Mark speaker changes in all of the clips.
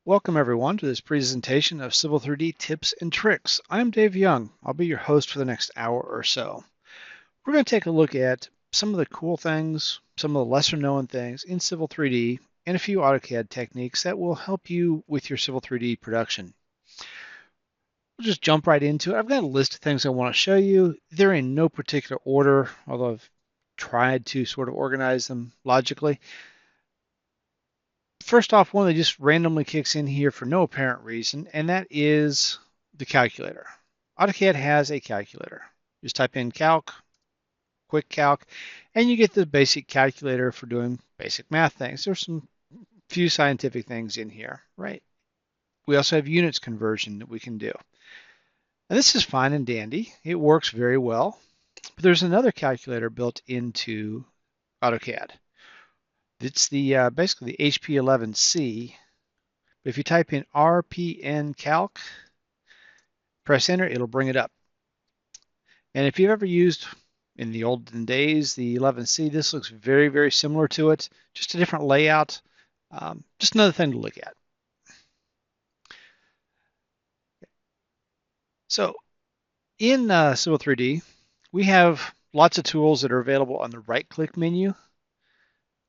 Speaker 1: Welcome everyone to this presentation of Civil 3D tips and tricks. I'm Dave Young. I'll be your host for the next hour or so. We're going to take a look at some of the cool things, some of the lesser known things in Civil 3D, and a few AutoCAD techniques that will help you with your Civil 3D production. We'll just jump right into it. I've got a list of things I want to show you. They're in no particular order, although I've tried to sort of organize them logically. First off, one that just randomly kicks in here for no apparent reason, and that is the calculator. AutoCAD has a calculator. Just type in calc, quick calc, and you get the basic calculator for doing basic math things. There's some few scientific things in here, right? We also have units conversion that we can do. And this is fine and dandy. It works very well. But there's another calculator built into AutoCAD. It's the basically the HP11C. But if you type in RPN Calc, press enter, it'll bring it up. And if you've ever used in the olden days the 11C, this looks very, very similar to it, just a different layout. Just another thing to look at. So in Civil 3D, we have lots of tools that are available on the right-click menu.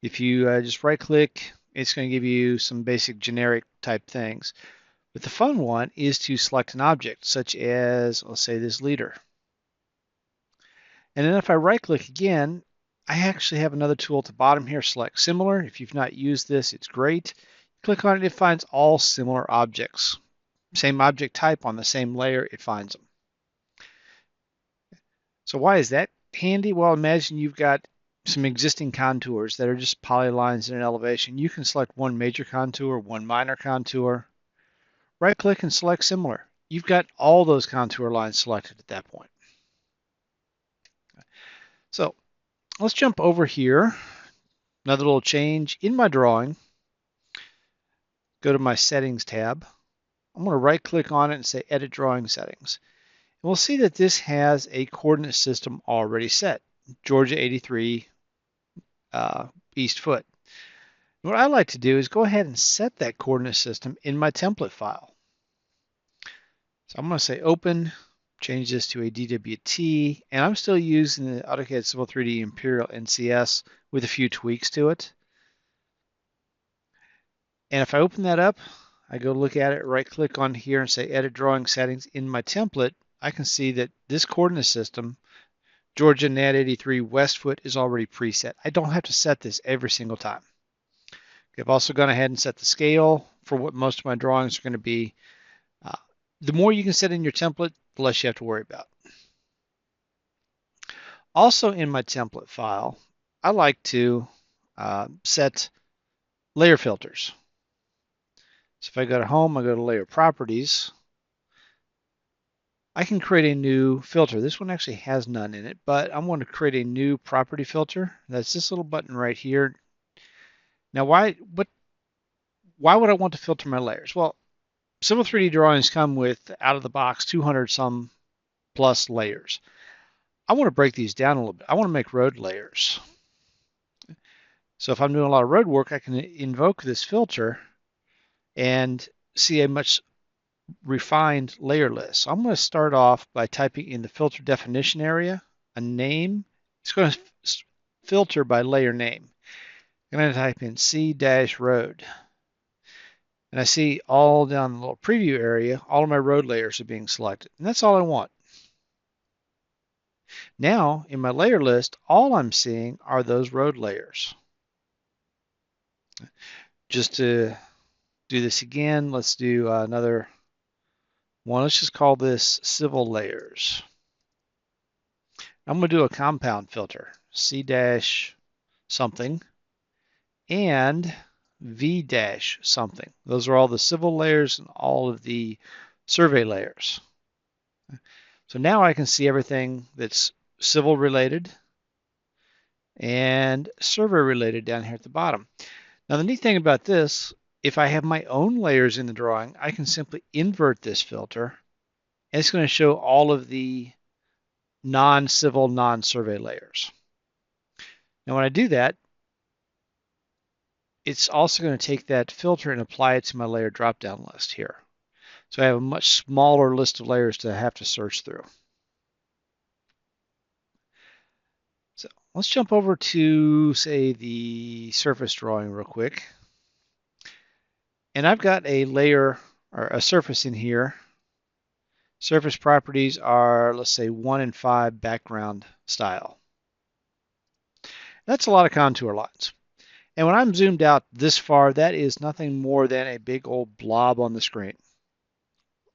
Speaker 1: If you just right-click, it's going to give you some basic generic type things. But the fun one is to select an object, such as, let's say, this leader. And then if I right-click again, I actually have another tool at the bottom here, select similar. If you've not used this, it's great. Click on it, it finds all similar objects. Same object type on the same layer, it finds them. So why is that handy? Well, imagine you've got some existing contours that are just polylines in an elevation. You can select one major contour, one minor contour. Right-click and select similar. You've got all those contour lines selected at that point. So let's jump over here. Another little change in my drawing. Go to my settings tab. I'm going to right-click on it and say edit drawing settings. And we'll see that this has a coordinate system already set. Georgia 83 east foot. What I like to do is go ahead and set that coordinate system in my template file. So I'm going to say open, change this to a DWT, and I'm still using the AutoCAD Civil 3D Imperial NCS with a few tweaks to it. And if I open that up, I go look at it, right click on here and say edit drawing settings in my template, I can see that this coordinate system, Georgia Nat 83 west foot, is already preset. I don't have to set this every single time. I've also gone ahead and set the scale for what most of my drawings are going to be. The more you can set in your template, the less you have to worry about. Also in my template file, I like to set layer filters. So if I go to home, I go to layer properties, I can create a new filter. This one actually has none in it, but I'm going to create a new property filter. That's this little button right here. Now, why would I want to filter my layers? Well, Civil 3D drawings come with, out of the box, 200 some plus layers. I want to break these down a little bit. I want to make road layers. So if I'm doing a lot of road work, I can invoke this filter and see a much refined layer list. So I'm going to start off by typing in the filter definition area a name. It's going to filter by layer name. I'm going to type in C-road. And I see all down the little preview area, all of my road layers are being selected. And that's all I want. Now, in my layer list, all I'm seeing are those road layers. Just to do this again, let's do another one. Let's just call this civil layers. I'm going to do a compound filter, C-something and V-something. Those are all the civil layers and all of the survey layers. So now I can see everything that's civil related and survey related down here at the bottom. Now the neat thing about this, if I have my own layers in the drawing, I can simply invert this filter and it's going to show all of the non-civil, non-survey layers. Now when I do that, it's also going to take that filter and apply it to my layer drop-down list here. So I have a much smaller list of layers to have to search through. So let's jump over to, say, the surface drawing real quick. And I've got a layer or a surface in here. Surface properties are, let's say, 1 and 5 background style. That's a lot of contour lines. And when I'm zoomed out this far, that is nothing more than a big old blob on the screen.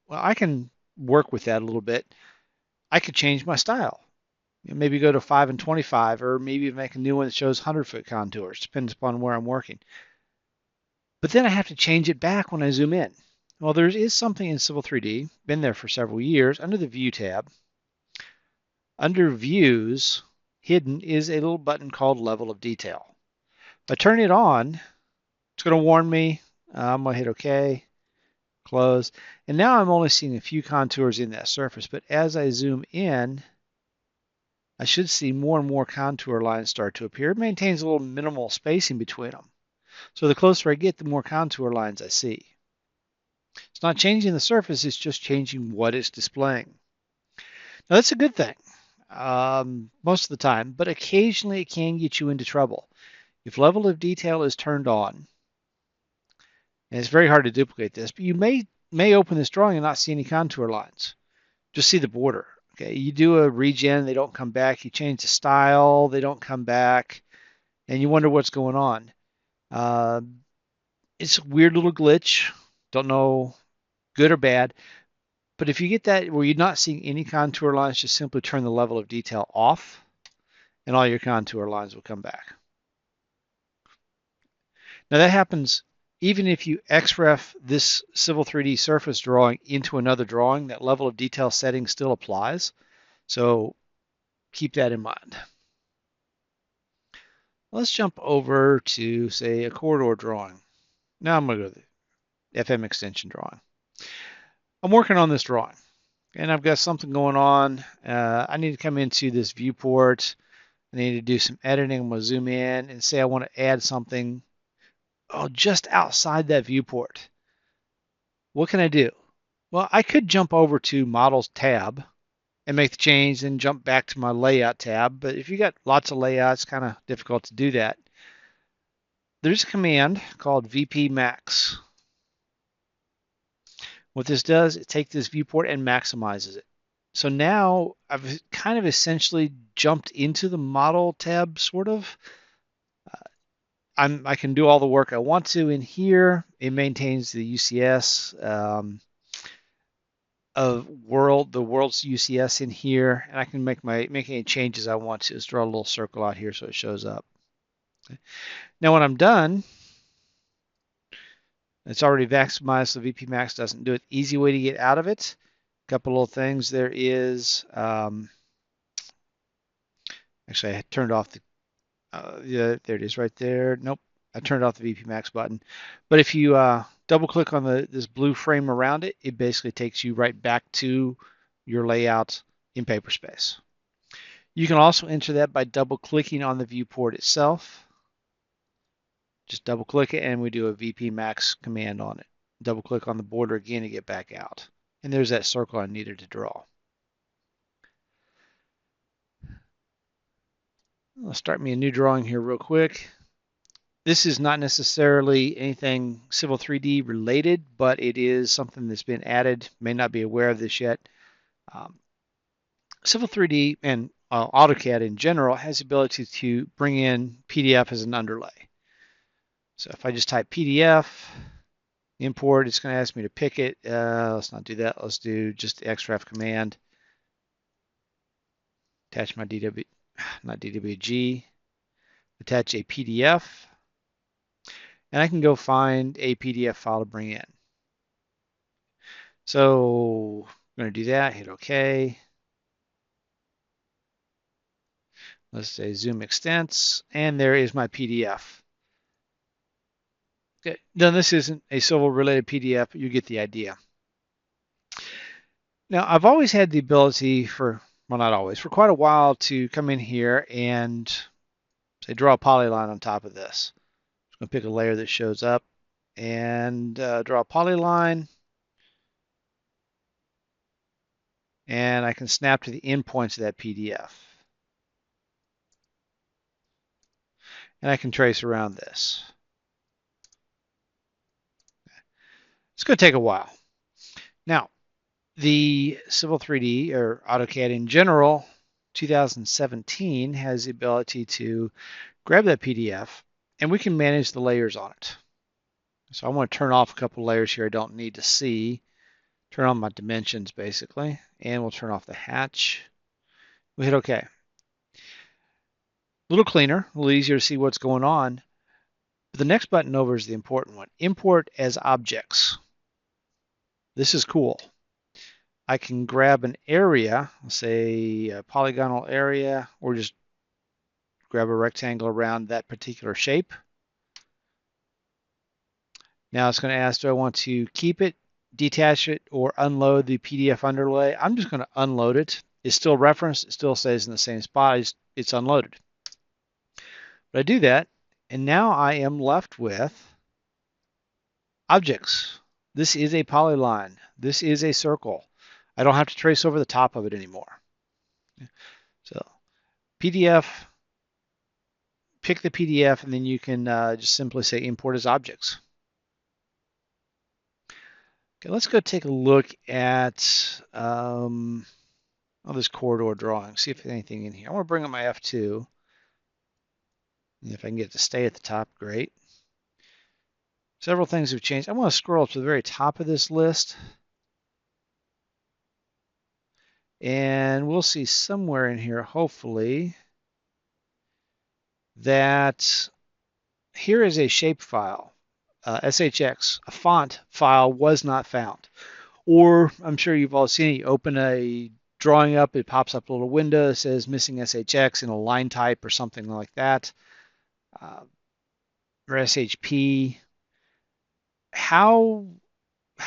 Speaker 1: Well, I can work with that a little bit. I could change my style. Maybe go to 5 and 25, or maybe make a new one that shows 100-foot contours, depends upon where I'm working. But then I have to change it back when I zoom in. Well, there is something in Civil 3D, been there for several years, under the View tab. Under Views, hidden is a little button called Level of Detail. If I turn it on, it's going to warn me. I'm going to hit OK, close. And now I'm only seeing a few contours in that surface. But as I zoom in, I should see more and more contour lines start to appear. It maintains a little minimal spacing between them. So the closer I get, the more contour lines I see. It's not changing the surface, it's just changing what it's displaying. Now that's a good thing most of the time, but occasionally it can get you into trouble. If level of detail is turned on, and it's very hard to duplicate this, but you may open this drawing and not see any contour lines. Just see the border. Okay, you do a regen, they don't come back. You change the style, they don't come back, and you wonder what's going on. It's a weird little glitch. Don't know, good or bad. But if you get that where you're not seeing any contour lines, just simply turn the level of detail off, and all your contour lines will come back. Now that happens even if you XREF this Civil 3D surface drawing into another drawing, that level of detail setting still applies. So keep that in mind. Let's jump over to, say, a corridor drawing. Now I'm going to go to the FM extension drawing. I'm working on this drawing, and I've got something going on. I need to come into this viewport. I need to do some editing. I'm going to zoom in and say I want to add something just outside that viewport. What can I do? Well, I could jump over to Models tab and make the change, and jump back to my Layout tab. But if you got lots of layouts, it's kind of difficult to do that. There's a command called VP Max. What this does, it takes this viewport and maximizes it. So now I've kind of essentially jumped into the Model tab, sort of. I can do all the work I want to in here. It maintains the UCS of the world's UCS in here, and I can make any changes I want to. Let's draw a little circle out here so it shows up. Okay. Now when I'm done, it's already maximized, so VP Max doesn't do it. Easy way to get out of it. A couple little things. There is actually I turned off the yeah, there it is right there. Nope, I turned off the VP Max button. But if you double click on this blue frame around it, it basically takes you right back to your layout in Paperspace. You can also enter that by double clicking on the viewport itself. Just double click it and we do a VP Max command on it. Double click on the border again to get back out. And there's that circle I needed to draw. I'll start me a new drawing here real quick. This is not necessarily anything Civil 3D related, but it is something that's been added. May not be aware of this yet. Civil 3D and AutoCAD in general has the ability to bring in PDF as an underlay. So if I just type PDF, import, it's going to ask me to pick it. Let's not do that. Let's do just the XREF command. Attach my DWG, attach a PDF, and I can go find a PDF file to bring in. So I'm going to do that, hit OK. Let's say zoom extents, and there is my PDF. Okay, now this isn't a civil related PDF, but you get the idea. Now I've always had the ability well, not always, for quite a while to come in here and say draw a polyline on top of this. I'll pick a layer that shows up and draw a polyline. And I can snap to the endpoints of that PDF. And I can trace around this. It's going to take a while. Now, the Civil 3D or AutoCAD in general, 2017 has the ability to grab that PDF and we can manage the layers on it. So I want to turn off a couple layers here I don't need to see. Turn on my dimensions basically, and we'll turn off the hatch. We hit OK. A little cleaner, a little easier to see what's going on. But the next button over is the important one. Import as objects. This is cool. I can grab an area, say a polygonal area, or just grab a rectangle around that particular shape. Now it's going to ask, do I want to keep it, detach it, or unload the PDF underlay? I'm just going to unload it. It's still referenced. It still stays in the same spot. It's unloaded. But I do that, and now I am left with objects. This is a polyline. This is a circle. I don't have to trace over the top of it anymore. So PDF, pick the PDF, and then you can just simply say import as objects. Okay, let's go take a look at this corridor drawing, see if there's anything in here. I want to bring up my F2. And if I can get it to stay at the top, great. Several things have changed. I want to scroll up to the very top of this list. And we'll see somewhere in here, hopefully, that here is a shape file, SHX. A font file was not found. Or I'm sure you've all seen it. You open a drawing up, it pops up a little window that says missing SHX in a line type or something like that. Or SHP. How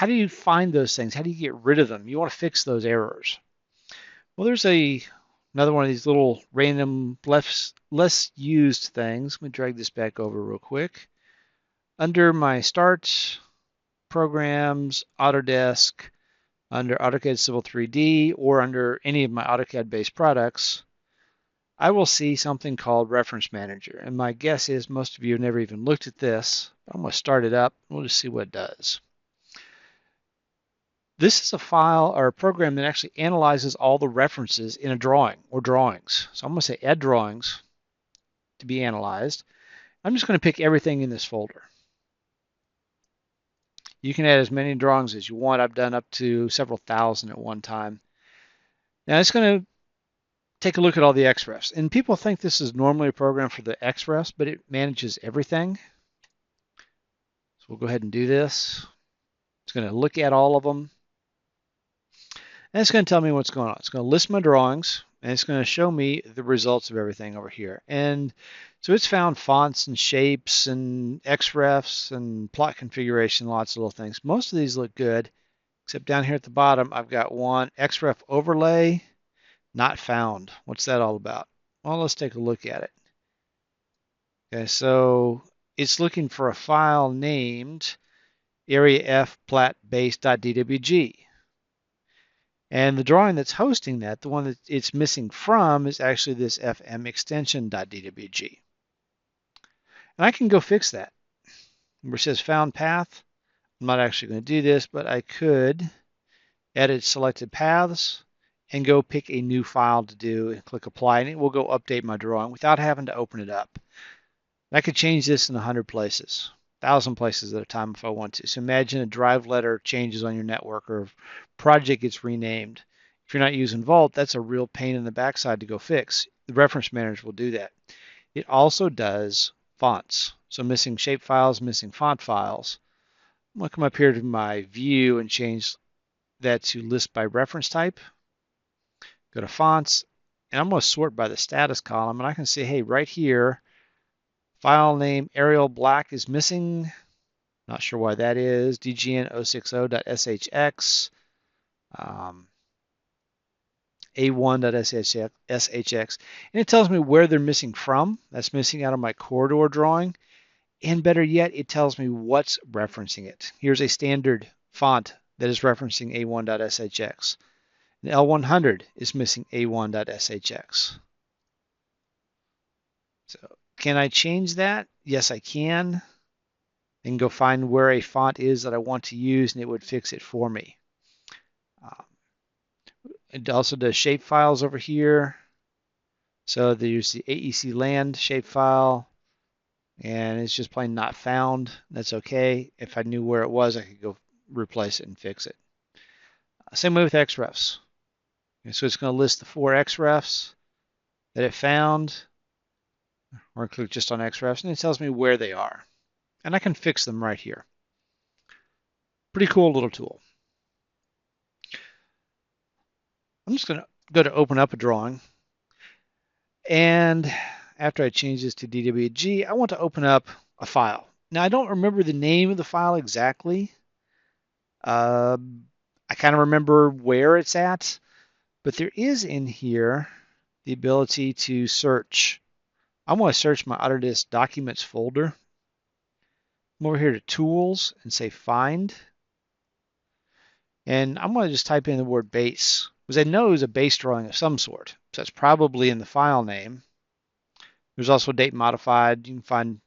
Speaker 1: do you find those things? How do you get rid of them? You want to fix those errors. Well, there's another one of these little random less used things. Let me drag this back over real quick. Under my Start, Programs, Autodesk, under AutoCAD Civil 3D, or under any of my AutoCAD-based products, I will see something called Reference Manager. And my guess is most of you have never even looked at this. I'm going to start it up. We'll just see what it does. This is a file or a program that actually analyzes all the references in a drawing or drawings. So I'm going to say Add Drawings to be analyzed. I'm just going to pick everything in this folder. You can add as many drawings as you want. I've done up to several thousand at one time. Now it's going to take a look at all the XREFs. And people think this is normally a program for the XREFs, but it manages everything. So we'll go ahead and do this. It's going to look at all of them. And it's going to tell me what's going on. It's going to list my drawings, and it's going to show me the results of everything over here. And so it's found fonts and shapes and XREFs and plot configuration, lots of little things. Most of these look good, except down here at the bottom, I've got one XREF overlay, not found. What's that all about? Well, let's take a look at it. Okay, so it's looking for a file named areafplatbase.dwg. And the drawing that's hosting that, the one that it's missing from, is actually this fm extension.dwg. And I can go fix that. Where it says found path, I'm not actually going to do this, but I could edit selected paths and go pick a new file to do and click apply, and it will go update my drawing without having to open it up. And I could change this in 100 places. 1,000 places at a time if I want to. So imagine a drive letter changes on your network or project gets renamed. If you're not using Vault, that's a real pain in the backside to go fix. The Reference Manager will do that. It also does fonts. So missing shape files, missing font files. I'm going to come up here to my view and change that to list by reference type. Go to fonts, and I'm going to sort by the status column, and I can say, hey, right here, file name Arial Black is missing. Not sure why that is. dgn060.shx, a1.shx, and it tells me where they're missing from. That's missing out of my corridor drawing. And better yet, it tells me what's referencing it. Here's a standard font that is referencing A1.shx. And L100 is missing A1.shx. So can I change that? Yes, I can. I can go find where a font is that I want to use, and it would fix it for me. It also does shape files over here. So there's the AEC land shapefile, and it's just plain not found. That's okay. If I knew where it was, I could go replace it and fix it. Same way with XREFs. Okay, so it's going to list the 4 XREFs that it found, or click just on XREFs, and it tells me where they are. And I can fix them right here. Pretty cool little tool. I'm just going to go to open up a drawing. And after I change this to DWG, I want to open up a file. Now, I don't remember the name of the file exactly. I kind of remember where it's at, but there is in here the ability to search. I want to search my Autodesk Documents folder. I'm over here to Tools and say Find. And I'm going to just type in the word base, because I know it's a base drawing of some sort. So that's probably in the file name. There's also date modified. You can find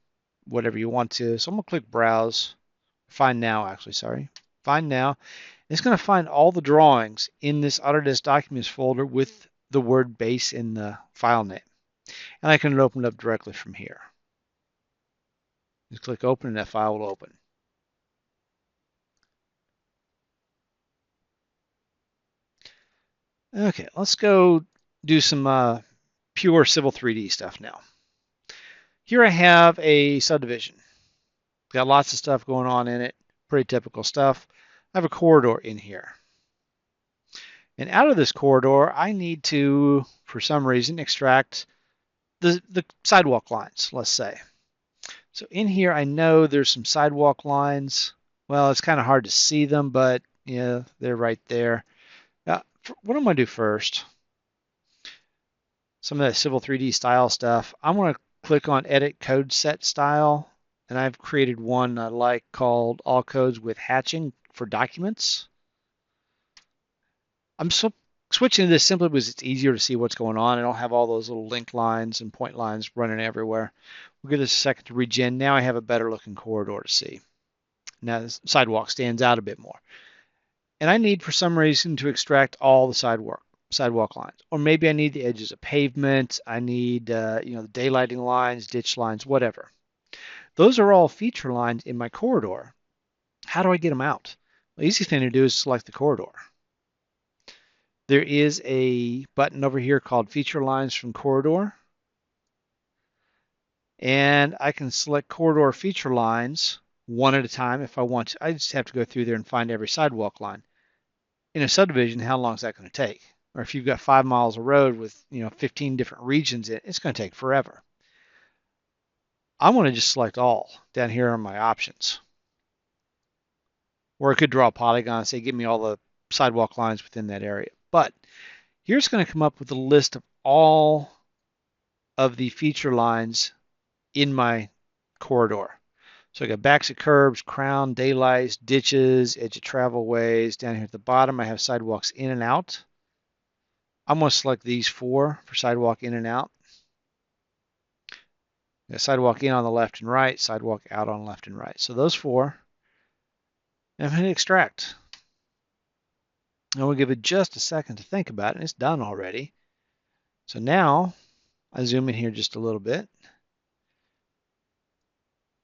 Speaker 1: whatever you want to. So I'm going to click Browse. Find Now, actually, sorry. Find Now. It's going to find all the drawings in this Autodesk Documents folder with the word base in the file name. And I can open it up directly from here. Just click Open and that file will open. Okay, let's go do some pure Civil 3D stuff now. Here I have a subdivision. Got lots of stuff going on in it, pretty typical stuff. I have a corridor in here. And out of this corridor, I need to, for some reason, extract the sidewalk lines, let's say. So in here, I know there's some sidewalk lines. Well, it's kind of hard to see them, but yeah, they're right there. Now, what I'm going to do first, some of that Civil 3D style stuff, I'm going to click on Edit Code Set Style, and I've created one I like called All Codes with Hatching for Documents. I'm switching to this simply because it's easier to see what's going on. I don't have all those little link lines and point lines running everywhere. We'll give this a second to regen. Now I have a better looking corridor to see. Now the sidewalk stands out a bit more. And I need, for some reason, to extract all the sidewalk lines. Or maybe I need the edges of pavement. I need the daylighting lines, ditch lines, whatever. Those are all feature lines in my corridor. How do I get them out? The easy thing to do is select the corridor. There is a button over here called Feature Lines from Corridor. And I can select corridor feature lines one at a time if I want to. I just have to go through there and find every sidewalk line. In a subdivision, how long is that going to take? Or if you've got 5 miles of road with 15 different regions in it, it's going to take forever. I want to just select all down here on my options. Or I could draw a polygon and say, give me all the sidewalk lines within that area. But here's going to come up with a list of all of the feature lines in my corridor. So I got backs of curbs, crown, daylights, ditches, edge of travel ways. Down here at the bottom, I have sidewalks in and out. I'm going to select these 4 for sidewalk in and out. Got sidewalk in on the left and right, sidewalk out on left and right. So those 4. And I'm going to extract. And we'll give it just a second to think about it. And it's done already. So now I zoom in here just a little bit.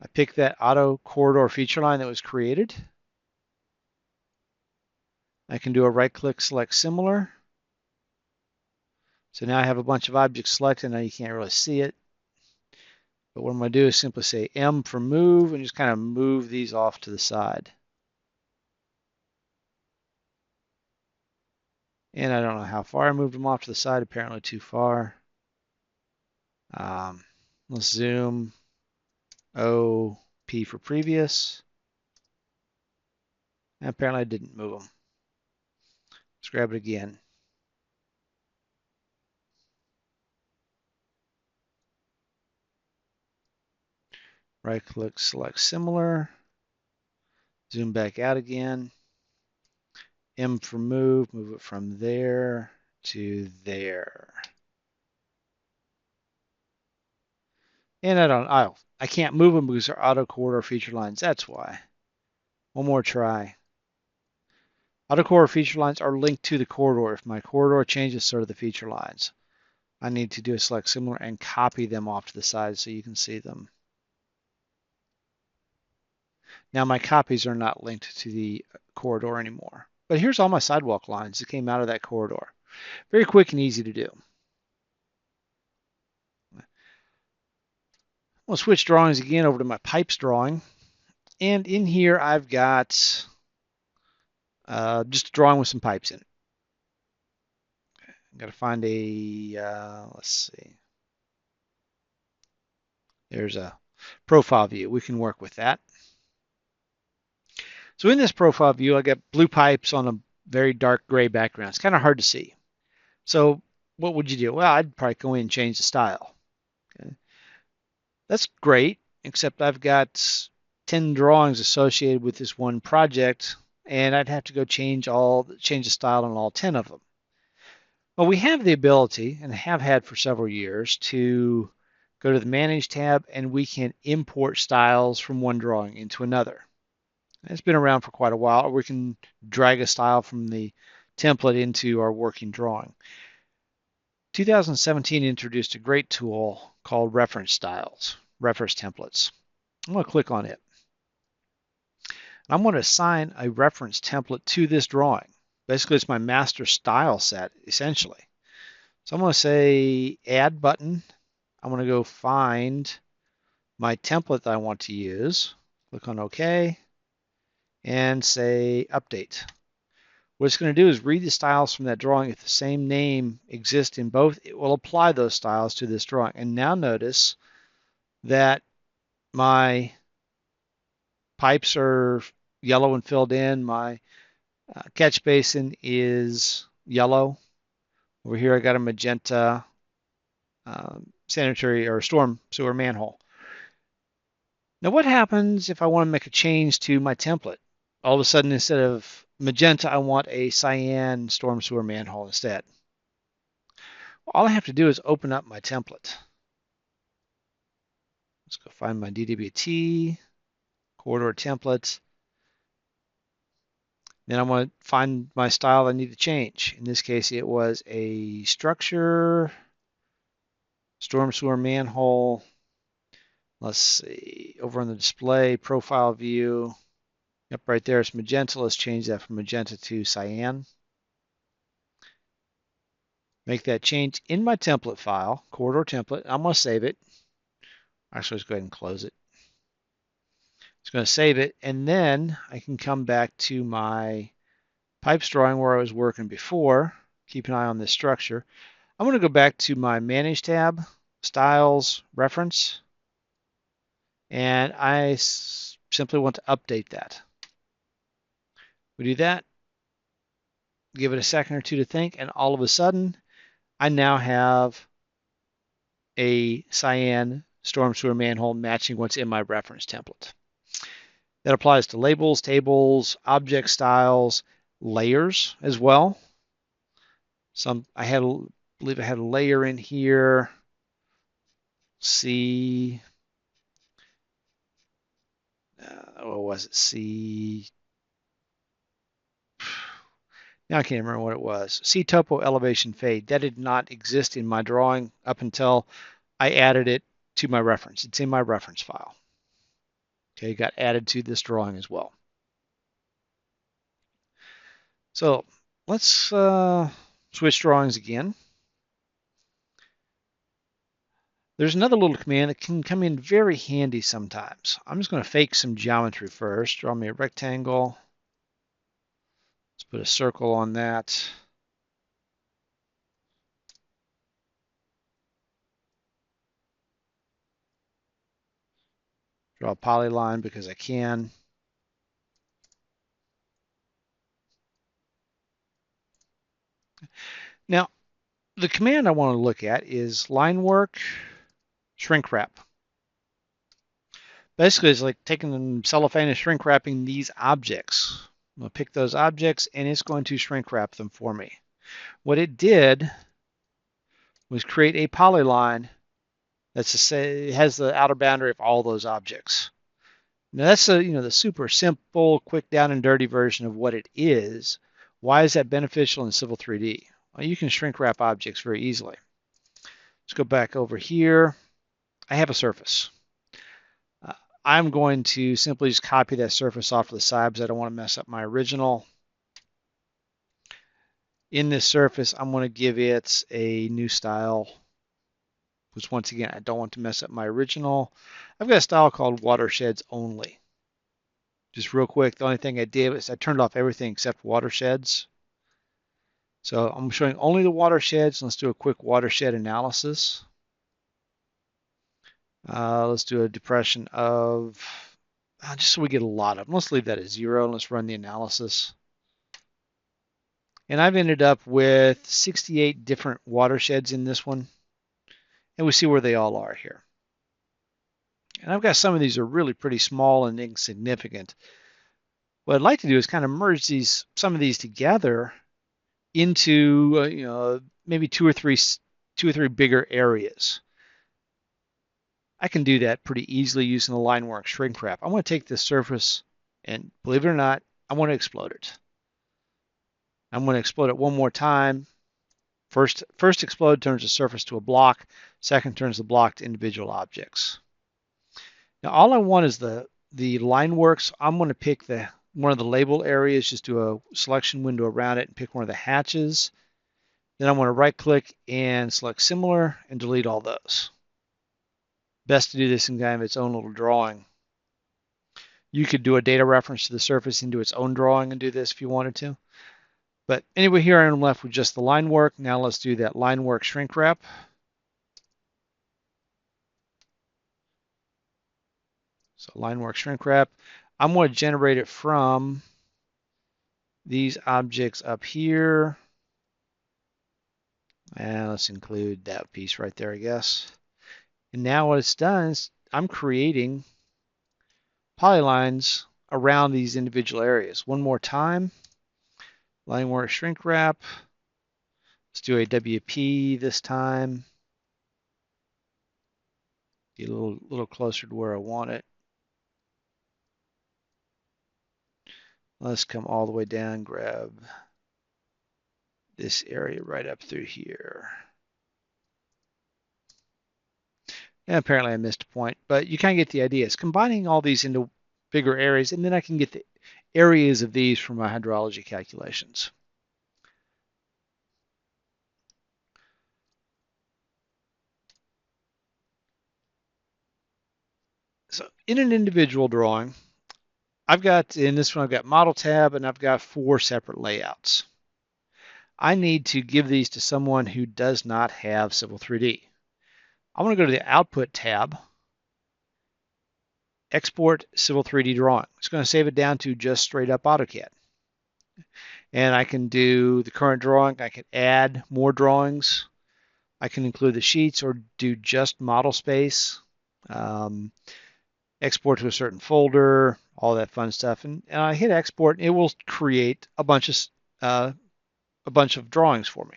Speaker 1: I pick that auto corridor feature line that was created. I can do a right click, select similar. So now I have a bunch of objects selected. Now you can't really see it. But what I'm going to do is simply say M for move and just kind of move these off to the side. And I don't know how far I moved them off to the side, apparently too far. Let's zoom. O, P for previous. And apparently I didn't move them. Let's grab it again. Right click, select similar, zoom back out again. M for move, move it from there to there. And I can't move them because they're auto corridor feature lines. That's why. One more try. Auto corridor feature lines are linked to the corridor. If my corridor changes, so do the feature lines. I need to do a select similar and copy them off to the side so you can see them. Now my copies are not linked to the corridor anymore. But here's all my sidewalk lines that came out of that corridor. Very quick and easy to do. I'll switch drawings again over to my pipes drawing. And in here I've got just a drawing with some pipes in it. I've got to find let's see. There's a profile view. We can work with that. So in this profile view, I got blue pipes on a very dark gray background. It's kind of hard to see. So what would you do? Well, I'd probably go in and change the style. Okay. That's great, except I've got 10 drawings associated with this one project, and I'd have to go change the style on all 10 of them. Well, we have the ability, and have had for several years, to go to the Manage tab, and we can import styles from one drawing into another. It's been around for quite a while, or we can drag a style from the template into our working drawing. 2017 introduced a great tool called reference styles, reference templates. I'm going to click on it. I'm going to assign a reference template to this drawing. Basically, it's my master style set, essentially. So I'm going to say Add button. I'm going to go find my template that I want to use. Click on OK and say Update. What it's going to do is read the styles from that drawing. If the same name exists in both, it will apply those styles to this drawing. And now notice that my pipes are yellow and filled in. My catch basin is yellow. Over here I got a magenta sanitary or storm sewer manhole. Now what happens if I want to make a change to my template? All of a sudden, instead of magenta, I want a cyan storm sewer manhole instead. All I have to do is open up my template. Let's go find my DWT, corridor templates. Then I want to find my style I need to change. In this case, it was a structure, storm sewer manhole. Let's see, over on the display, profile view. Yep, right there, it's magenta. Let's change that from magenta to cyan. Make that change in my template file, corridor template. I'm going to save it. Actually, let's go ahead and close it. It's going to save it, and then I can come back to my pipes drawing where I was working before. Keep an eye on this structure. I'm going to go back to my Manage tab, Styles, Reference, and I simply want to update that. We do that, give it a second or two to think, and all of a sudden, I now have a cyan storm sewer manhole matching what's in my reference template. That applies to labels, tables, object styles, layers as well. I believe I had a layer in here. C. What was it? C. Now I can't remember what it was. C topo elevation fade. That did not exist in my drawing up until I added it to my reference. It's in my reference file. Okay, it got added to this drawing as well. So let's switch drawings again. There's another little command that can come in very handy sometimes. I'm just going to fake some geometry first. Draw me a rectangle. Let's put a circle on that. Draw a polyline because I can. Now, the command I want to look at is line work, shrink wrap. Basically, it's like taking cellophane and shrink wrapping these objects. I'm going to pick those objects, and it's going to shrink wrap them for me. What it did was create a polyline that's it has the outer boundary of all those objects. Now that's the super simple, quick down and dirty version of what it is. Why is that beneficial in Civil 3D? Well, you can shrink wrap objects very easily. Let's go back over here. I have a surface. I'm going to simply just copy that surface off to the side because I don't want to mess up my original. In this surface, I'm going to give it a new style, because once again, I don't want to mess up my original. I've got a style called Watersheds only. Just real quick, the only thing I did was I turned off everything except Watersheds. So I'm showing only the watersheds. Let's do a quick watershed analysis. Let's do a depression of, just so we get a lot of them. Let's leave that at 0. Let's run the analysis. And I've ended up with 68 different watersheds in this one. And we see where they all are here. And I've got some of these are really pretty small and insignificant. What I'd like to do is kind of merge some of these together into maybe two or three bigger areas. I can do that pretty easily using the Linework shrink wrap. I'm going to take this surface and, believe it or not, I want to explode it. I'm going to explode it one more time. First explode turns the surface to a block. Second turns the block to individual objects. Now all I want is the Lineworks. I'm going to pick one of the label areas, just do a selection window around it and pick one of the hatches. Then I'm going to right click and select similar and delete all those. Best to do this in kind of its own little drawing. You could do a data reference to the surface into its own drawing and do this if you wanted to. But anyway, here I am left with just the Linework. Now let's do that Linework shrink wrap. So Linework shrink wrap. I'm going to generate it from these objects up here. And let's include that piece right there, I guess. And now what it's done is I'm creating polylines around these individual areas. One more time. Linework shrink wrap. Let's do a WP this time. Get a little closer to where I want it. Let's come all the way down, grab this area right up through here. And apparently I missed a point, but you kind of get the idea. It's combining all these into bigger areas, and then I can get the areas of these from my hydrology calculations. So in an individual drawing, in this one, I've got model tab and I've got 4 separate layouts. I need to give these to someone who does not have Civil 3D. I want to go to the Output tab, Export Civil 3D Drawing. It's going to save it down to just straight up AutoCAD. And I can do the current drawing. I can add more drawings. I can include the sheets or do just model space. Export to a certain folder, all that fun stuff. And I hit export, and it will create a bunch of drawings for me.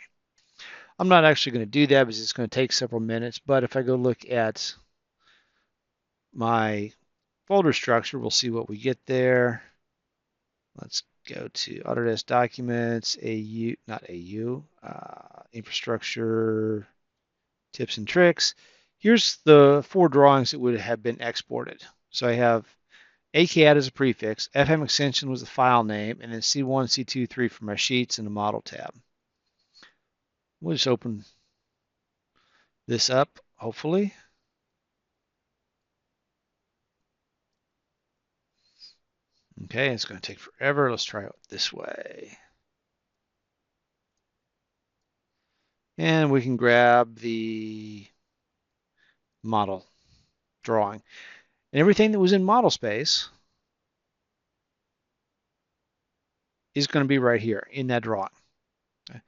Speaker 1: I'm not actually going to do that because it's going to take several minutes, but if I go look at my folder structure, we'll see what we get there. Let's go to Autodesk Documents, Infrastructure, Tips and Tricks. Here's the 4 drawings that would have been exported. So I have ACAD as a prefix, FM extension was the file name, and then C1, C2, 3 for my sheets and the model tab. We'll just open this up, hopefully. Okay, it's going to take forever. Let's try it this way. And we can grab the model drawing. And everything that was in model space is going to be right here in that drawing. Okay.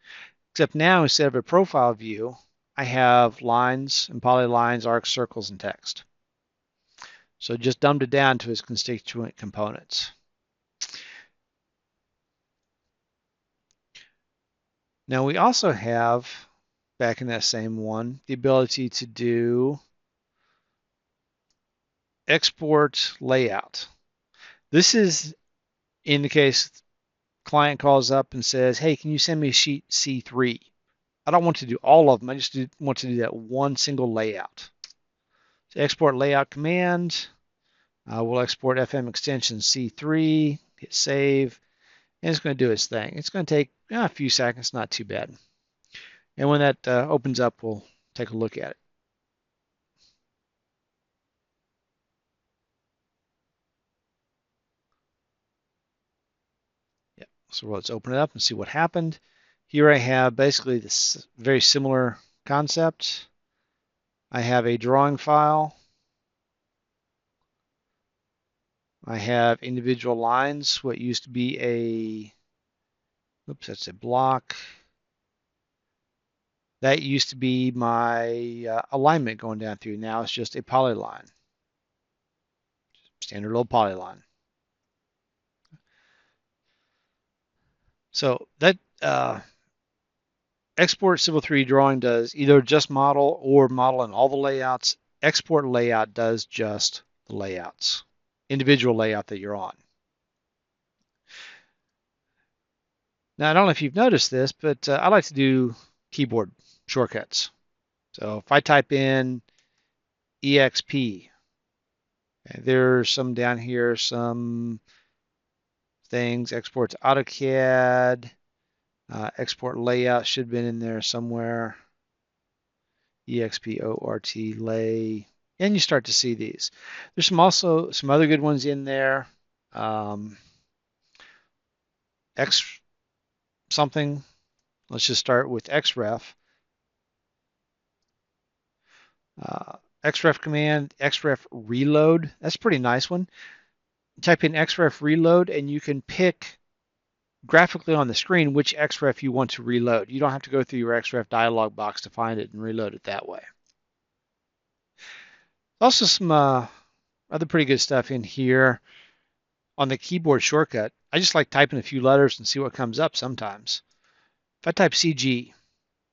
Speaker 1: Except now, instead of a profile view, I have lines and polylines, arcs, circles, and text. So just dumbed it down to its constituent components. Now we also have, back in that same one, the ability to do export layout. This is in the case client calls up and says, hey, can you send me sheet C3? I don't want to do all of them. I just want to do that one single layout. So export layout command. We'll export FM extension C3, hit save, and it's going to do its thing. It's going to take a few seconds, not too bad. And when that opens up, we'll take a look at it. Yep. So let's open it up and see what happened. Here I have basically this very similar concept. I have a drawing file. I have individual lines, what used to be oops, that's a block. That used to be my alignment going down through. Now it's just a polyline. Standard old polyline. So that export Civil 3D drawing does either just model or model in all the layouts. Export layout does just the layouts, individual layout that you're on. Now, I don't know if you've noticed this, but I like to do keyboard shortcuts. So if I type in EXP, there's some down here, some things, export to AutoCAD, export layout should have been in there somewhere. EXPORT lay, and you start to see these. There's also some other good ones in there. X something. Let's just start with XREF. XREF command, XREF reload. That's a pretty nice one. Type in XREF reload, and you can pick graphically on the screen which XREF you want to reload. You don't have to go through your XREF dialog box to find it and reload it that way. Also some other pretty good stuff in here on the keyboard shortcut. I just like typing a few letters and see what comes up sometimes. If I type CG,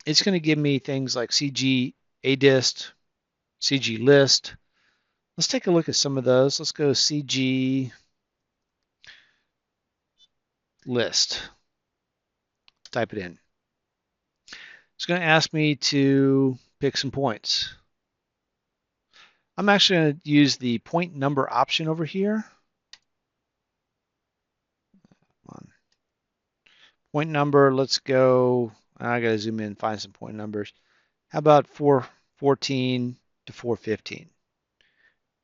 Speaker 1: it's going to give me things like CG ADIST, CG list. Let's take a look at some of those. Let's go CG list. Type it in. It's going to ask me to pick some points. I'm actually going to use the point number option over here. Point number, let's go. I got to zoom in and find some point numbers. How about 414 to 415?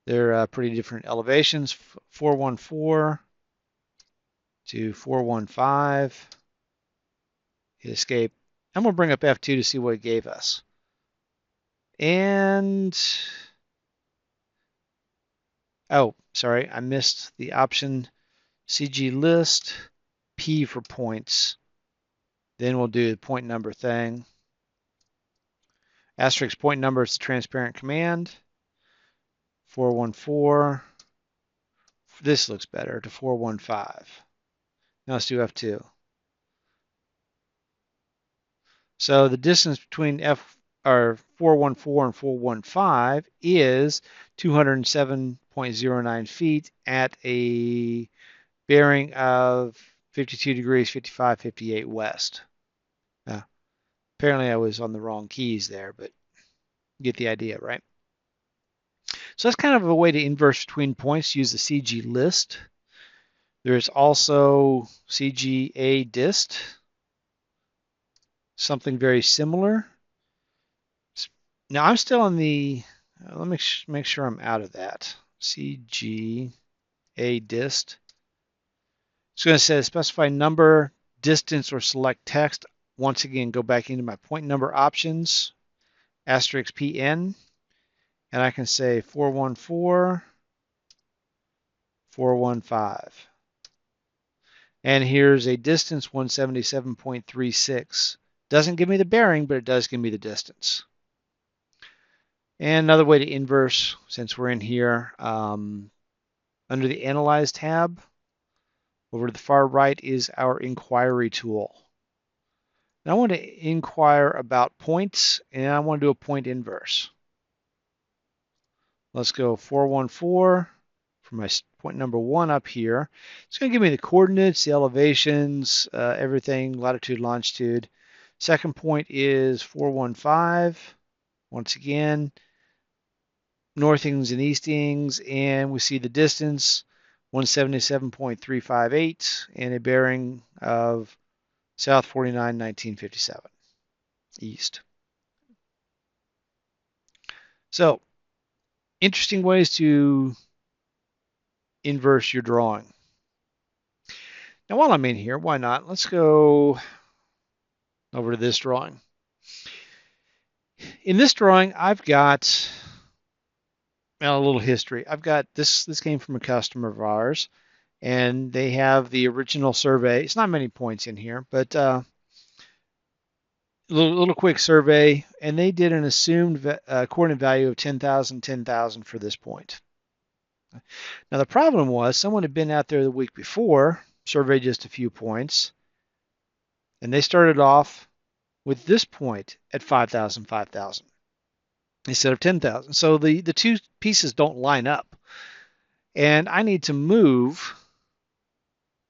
Speaker 1: They're pretty different elevations. 414 to 415. Hit escape. I'm going to bring up F2 to see what it gave us. And, oh, sorry, I missed the option. CG list, P for points. Then we'll do the point number thing. Asterisk point number is the transparent command. 414. This looks better, to 415. Now let's do F2. So the distance between 414 and 415 is 207.09 feet at a bearing of 52 degrees, 55, 58 west. Apparently I was on the wrong keys there, but you get the idea, right? So that's kind of a way to inverse between points, use the CG list. There's also CG ADIST, something very similar. Now I'm still on the, let me make sure I'm out of that. CG ADIST. It's going to say specify number, distance, or select text. Once again, go back into my point number options, asterisk PN, and I can say 414, 415. And here's a distance, 177.36. Doesn't give me the bearing, but it does give me the distance. And another way to inverse, since we're in here, under the Analyze tab, over to the far right is our Inquiry tool. Now I want to inquire about points, and I want to do a point inverse. Let's go 414 for my point number 1 up here. It's going to give me the coordinates, the elevations, everything, latitude, longitude. Second point is 415. Once again, northings and eastings, and we see the distance, 177.358, and a bearing of South 49, 1957, east. So, interesting ways to inverse your drawing. Now, while I'm in here, why not? Let's go over to this drawing. In this drawing, I've got a little history. I've got this came from a customer of ours, and they have the original survey. It's not many points in here, but little quick survey, and they did an assumed coordinate value of 10,000, 10,000 for this point. Now the problem was someone had been out there the week before, surveyed just a few points, and they started off with this point at 5,000, 5,000 instead of 10,000. So the two pieces don't line up, and I need to move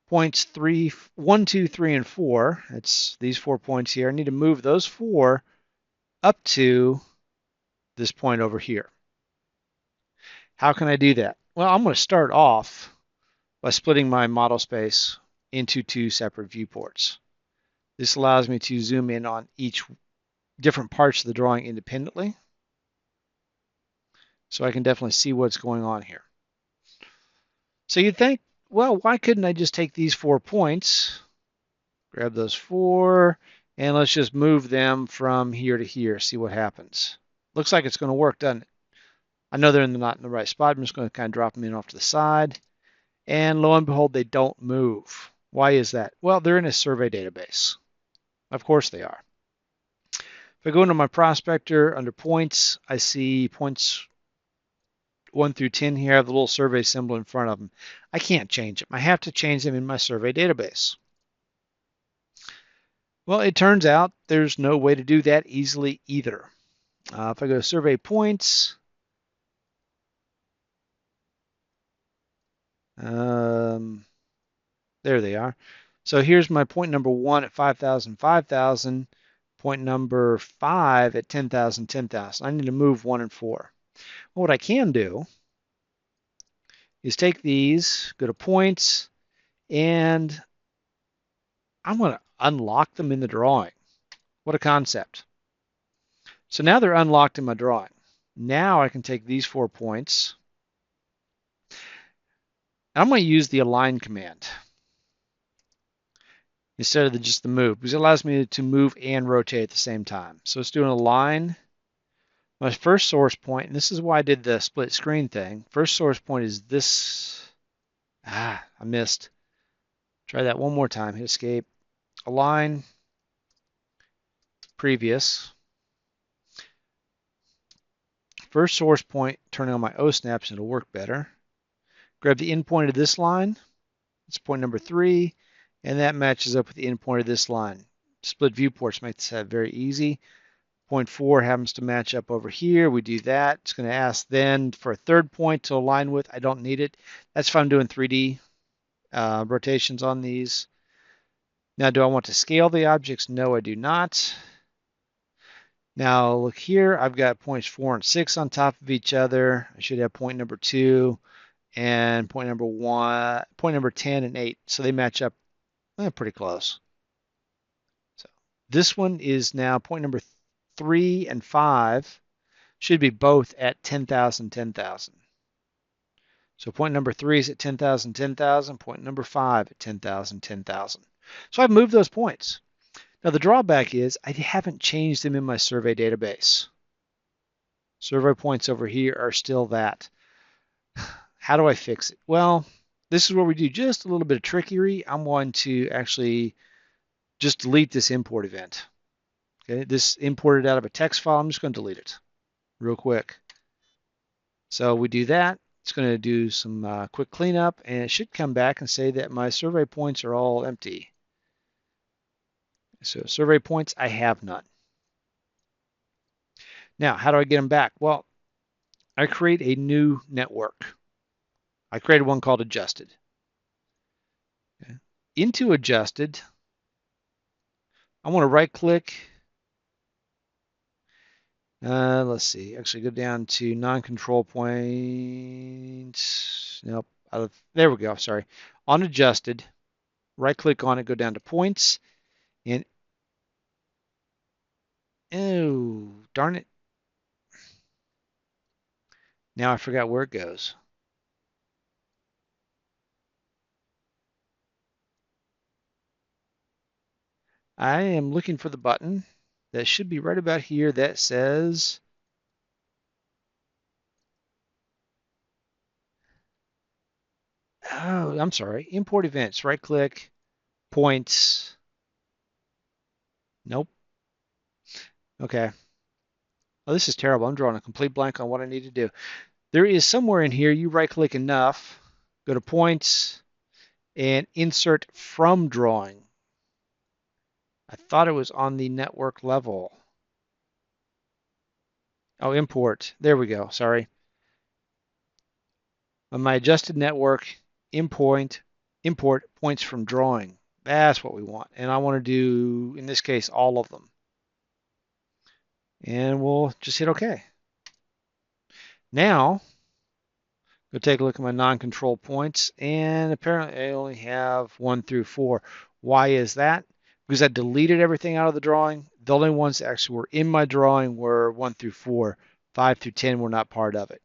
Speaker 1: points 1, 2, 3, and 4. It's these 4 points here. I need to move those 4 up to this point over here. How can I do that? Well, I'm going to start off by splitting my model space into 2 separate viewports. This allows me to zoom in on each different parts of the drawing independently, so I can definitely see what's going on here. So you'd think, well, why couldn't I just take these 4 points, grab those 4, and let's just move them from here to here, see what happens. Looks like it's going to work, doesn't it? I know they're not in the right spot. I'm just going to kind of drop them in off to the side. And lo and behold, they don't move. Why is that? Well, they're in a survey database. Of course they are. If I go into my prospector under points, I see points 1 through 10 here. I have the little survey symbol in front of them. I can't change them. I have to change them in my survey database. Well, it turns out there's no way to do that easily either. If I go to survey points, there they are. So here's my point number 1 at 5,000, 5,000. Point number 5 at 10,000, 10,000. I need to move 1 and 4. Well, what I can do is take these, go to points, and I'm going to unlock them in the drawing. What a concept. So now they're unlocked in my drawing. Now I can take these 4 points, and I'm going to use the align command instead of just the move, because it allows me to move and rotate at the same time. So let's do an align. My first source point, and this is why I did the split screen thing. First source point is this. I missed. Try that one more time. Hit escape. Align. Previous. First source point, turning on my O snaps, it'll work better. Grab the end point of this line. It's point number 3. And that matches up with the end point of this line. Split viewports makes that very easy. Point 4 happens to match up over here. We do that. It's going to ask then for a third point to align with. I don't need it. That's if I'm doing 3D rotations on these. Now, do I want to scale the objects? No, I do not. Now, look here. I've got points 4 and 6 on top of each other. I should have point number 2 and point number 1, point number 10 and 8. So they match up pretty close. So this one is now point number 3 and 5 should be both at 10,000, 10,000. So point number 3 is at 10,000, 10,000. Point number 5 at 10,000, 10,000. So I've moved those points. Now the drawback is I haven't changed them in my survey database. Survey points over here are still that. How do I fix it? Well, this is where we do just a little bit of trickery. I'm going to actually just delete this import event. Okay, this imported out of a text file. I'm just going to delete it. real quick. So we do that. It's going to do some quick cleanup, and it should come back and say that my survey points are all empty. So survey points, I have none. Now, how do I get them back? Well, I create a new network. I created one called Adjusted. Okay. Into Adjusted, I want to right-click. Let's see. Actually, go down to non-control points. Nope. There we go. Sorry. On Adjusted, right-click on it, go down to Points, and oh, darn it. Now I forgot where it goes. I am looking for the button that should be right about here that says oh, I'm sorry. Import events. Right click, points. Nope. Okay. Oh, this is terrible. I'm drawing a complete blank on what I need to do. There is somewhere in here, you right click enough, go to points, and insert from drawing. I thought it was on the network level. Oh, import. There we go. Sorry. On my adjusted network, import points from drawing. That's what we want. And I want to do, in this case, all of them. And we'll just hit OK. Now, go take a look at my non-control points. And apparently, I only have 1 through 4. Why is that? Because I deleted everything out of the drawing. The only ones that actually were in my drawing were 1 through 4. 5 through 10 were not part of it.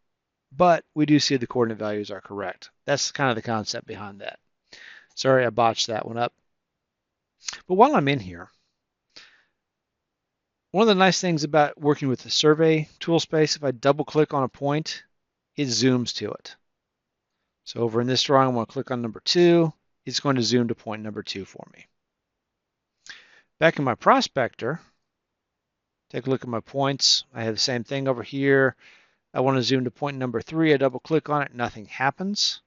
Speaker 1: But we do see the coordinate values are correct. That's kind of the concept behind that. Sorry, I botched that one up. But while I'm in here, one of the nice things about working with the survey tool space, if I double click on a point, it zooms to it. So over in this drawing, I'm going to click on number 2. It's going to zoom to point number 2 for me. Back in my prospector, take a look at my points. I have the same thing over here. I want to zoom to point number 3. I double click on it, nothing happens.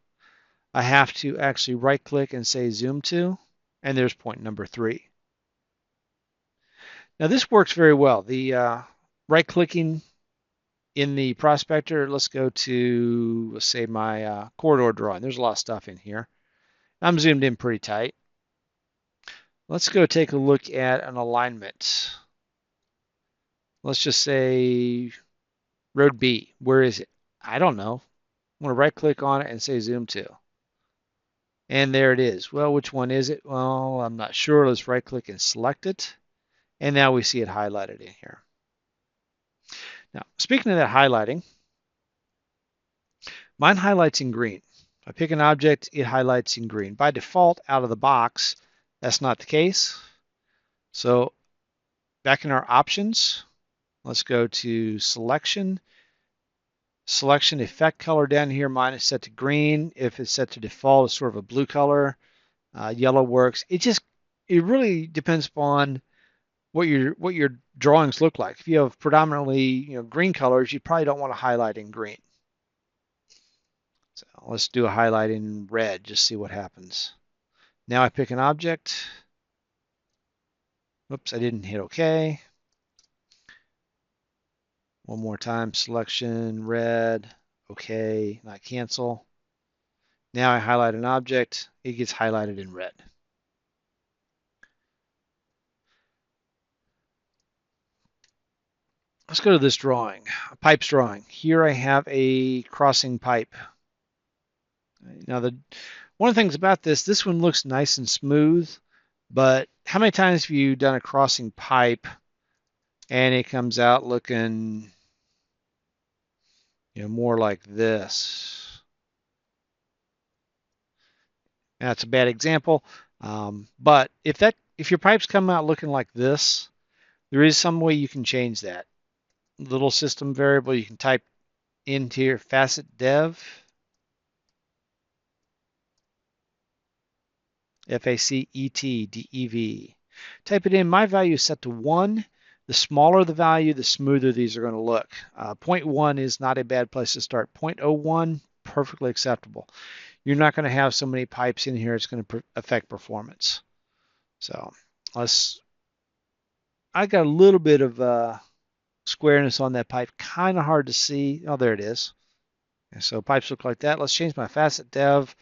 Speaker 1: I have to actually right click and say zoom to, and there's point number 3. Now this works very well. The right clicking in the prospector, let's go to, let's say my corridor drawing. There's a lot of stuff in here. I'm zoomed in pretty tight. Let's go take a look at an alignment. Let's just say road B. Where is it? I don't know. I'm going to right click on it and say zoom to. And there it is. Well, which one is it? Well, I'm not sure. Let's right click and select it. And now we see it highlighted in here. Now, speaking of that highlighting, mine highlights in green. If I pick an object, it highlights in green. By default, out of the box, that's not the case. So back in our options, let's go to selection. Selection effect color down here, mine is set to green. If it's set to default, it's sort of a blue color. Yellow works. It really depends upon what your drawings look like. If you have predominantly green colors, you probably don't want to highlight in green. So let's do a highlight in red, just see what happens. Now I pick an object. Oops, I didn't hit OK. One more time, selection, red, OK, not cancel. Now I highlight an object, it gets highlighted in red. Let's go to this drawing, a pipes drawing. Here I have a crossing pipe. Now one of the things about this one looks nice and smooth, but how many times have you done a crossing pipe and it comes out looking more like this? Now, that's a bad example, but if your pipes come out looking like this, there is some way you can change that. Little system variable, you can type into your facet dev, FACETDEV. Type it in. My value is set to 1. The smaller the value, the smoother these are going to look. 0.1 is not a bad place to start. 0.01, perfectly acceptable. You're not going to have so many pipes in here, it's going to affect performance. So I got a little bit of squareness on that pipe, kind of hard to see. Oh, there it is. And so pipes look like that. Let's change my facet dev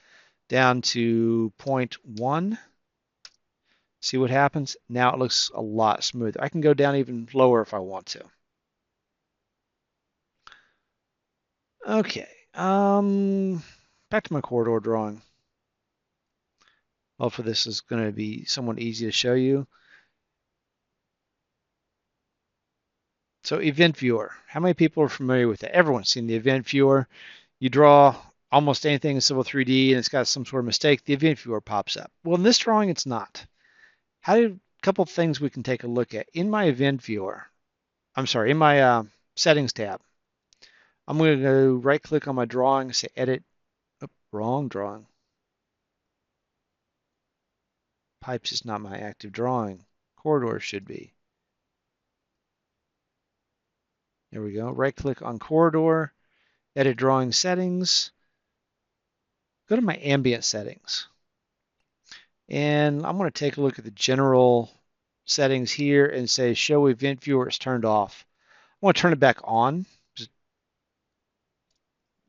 Speaker 1: down to 0.1. See what happens? Now it looks a lot smoother. I can go down even lower if I want to. Okay, back to my corridor drawing. Hopefully this is going to be somewhat easy to show you. So event viewer, how many people are familiar with it? Everyone's seen the event viewer. You draw almost anything in Civil 3D and it's got some sort of mistake, the event viewer pops up. Well, in this drawing, it's not. A couple of things we can take a look at. In my event viewer, in my settings tab, I'm going to go right click on my drawing, say edit. Oh, wrong drawing. Pipes is not my active drawing. Corridor should be. There we go. Right click on corridor, edit drawing settings. Go to my ambient settings. And I'm going to take a look at the general settings here and say show event viewer is turned off. I want to turn it back on. Just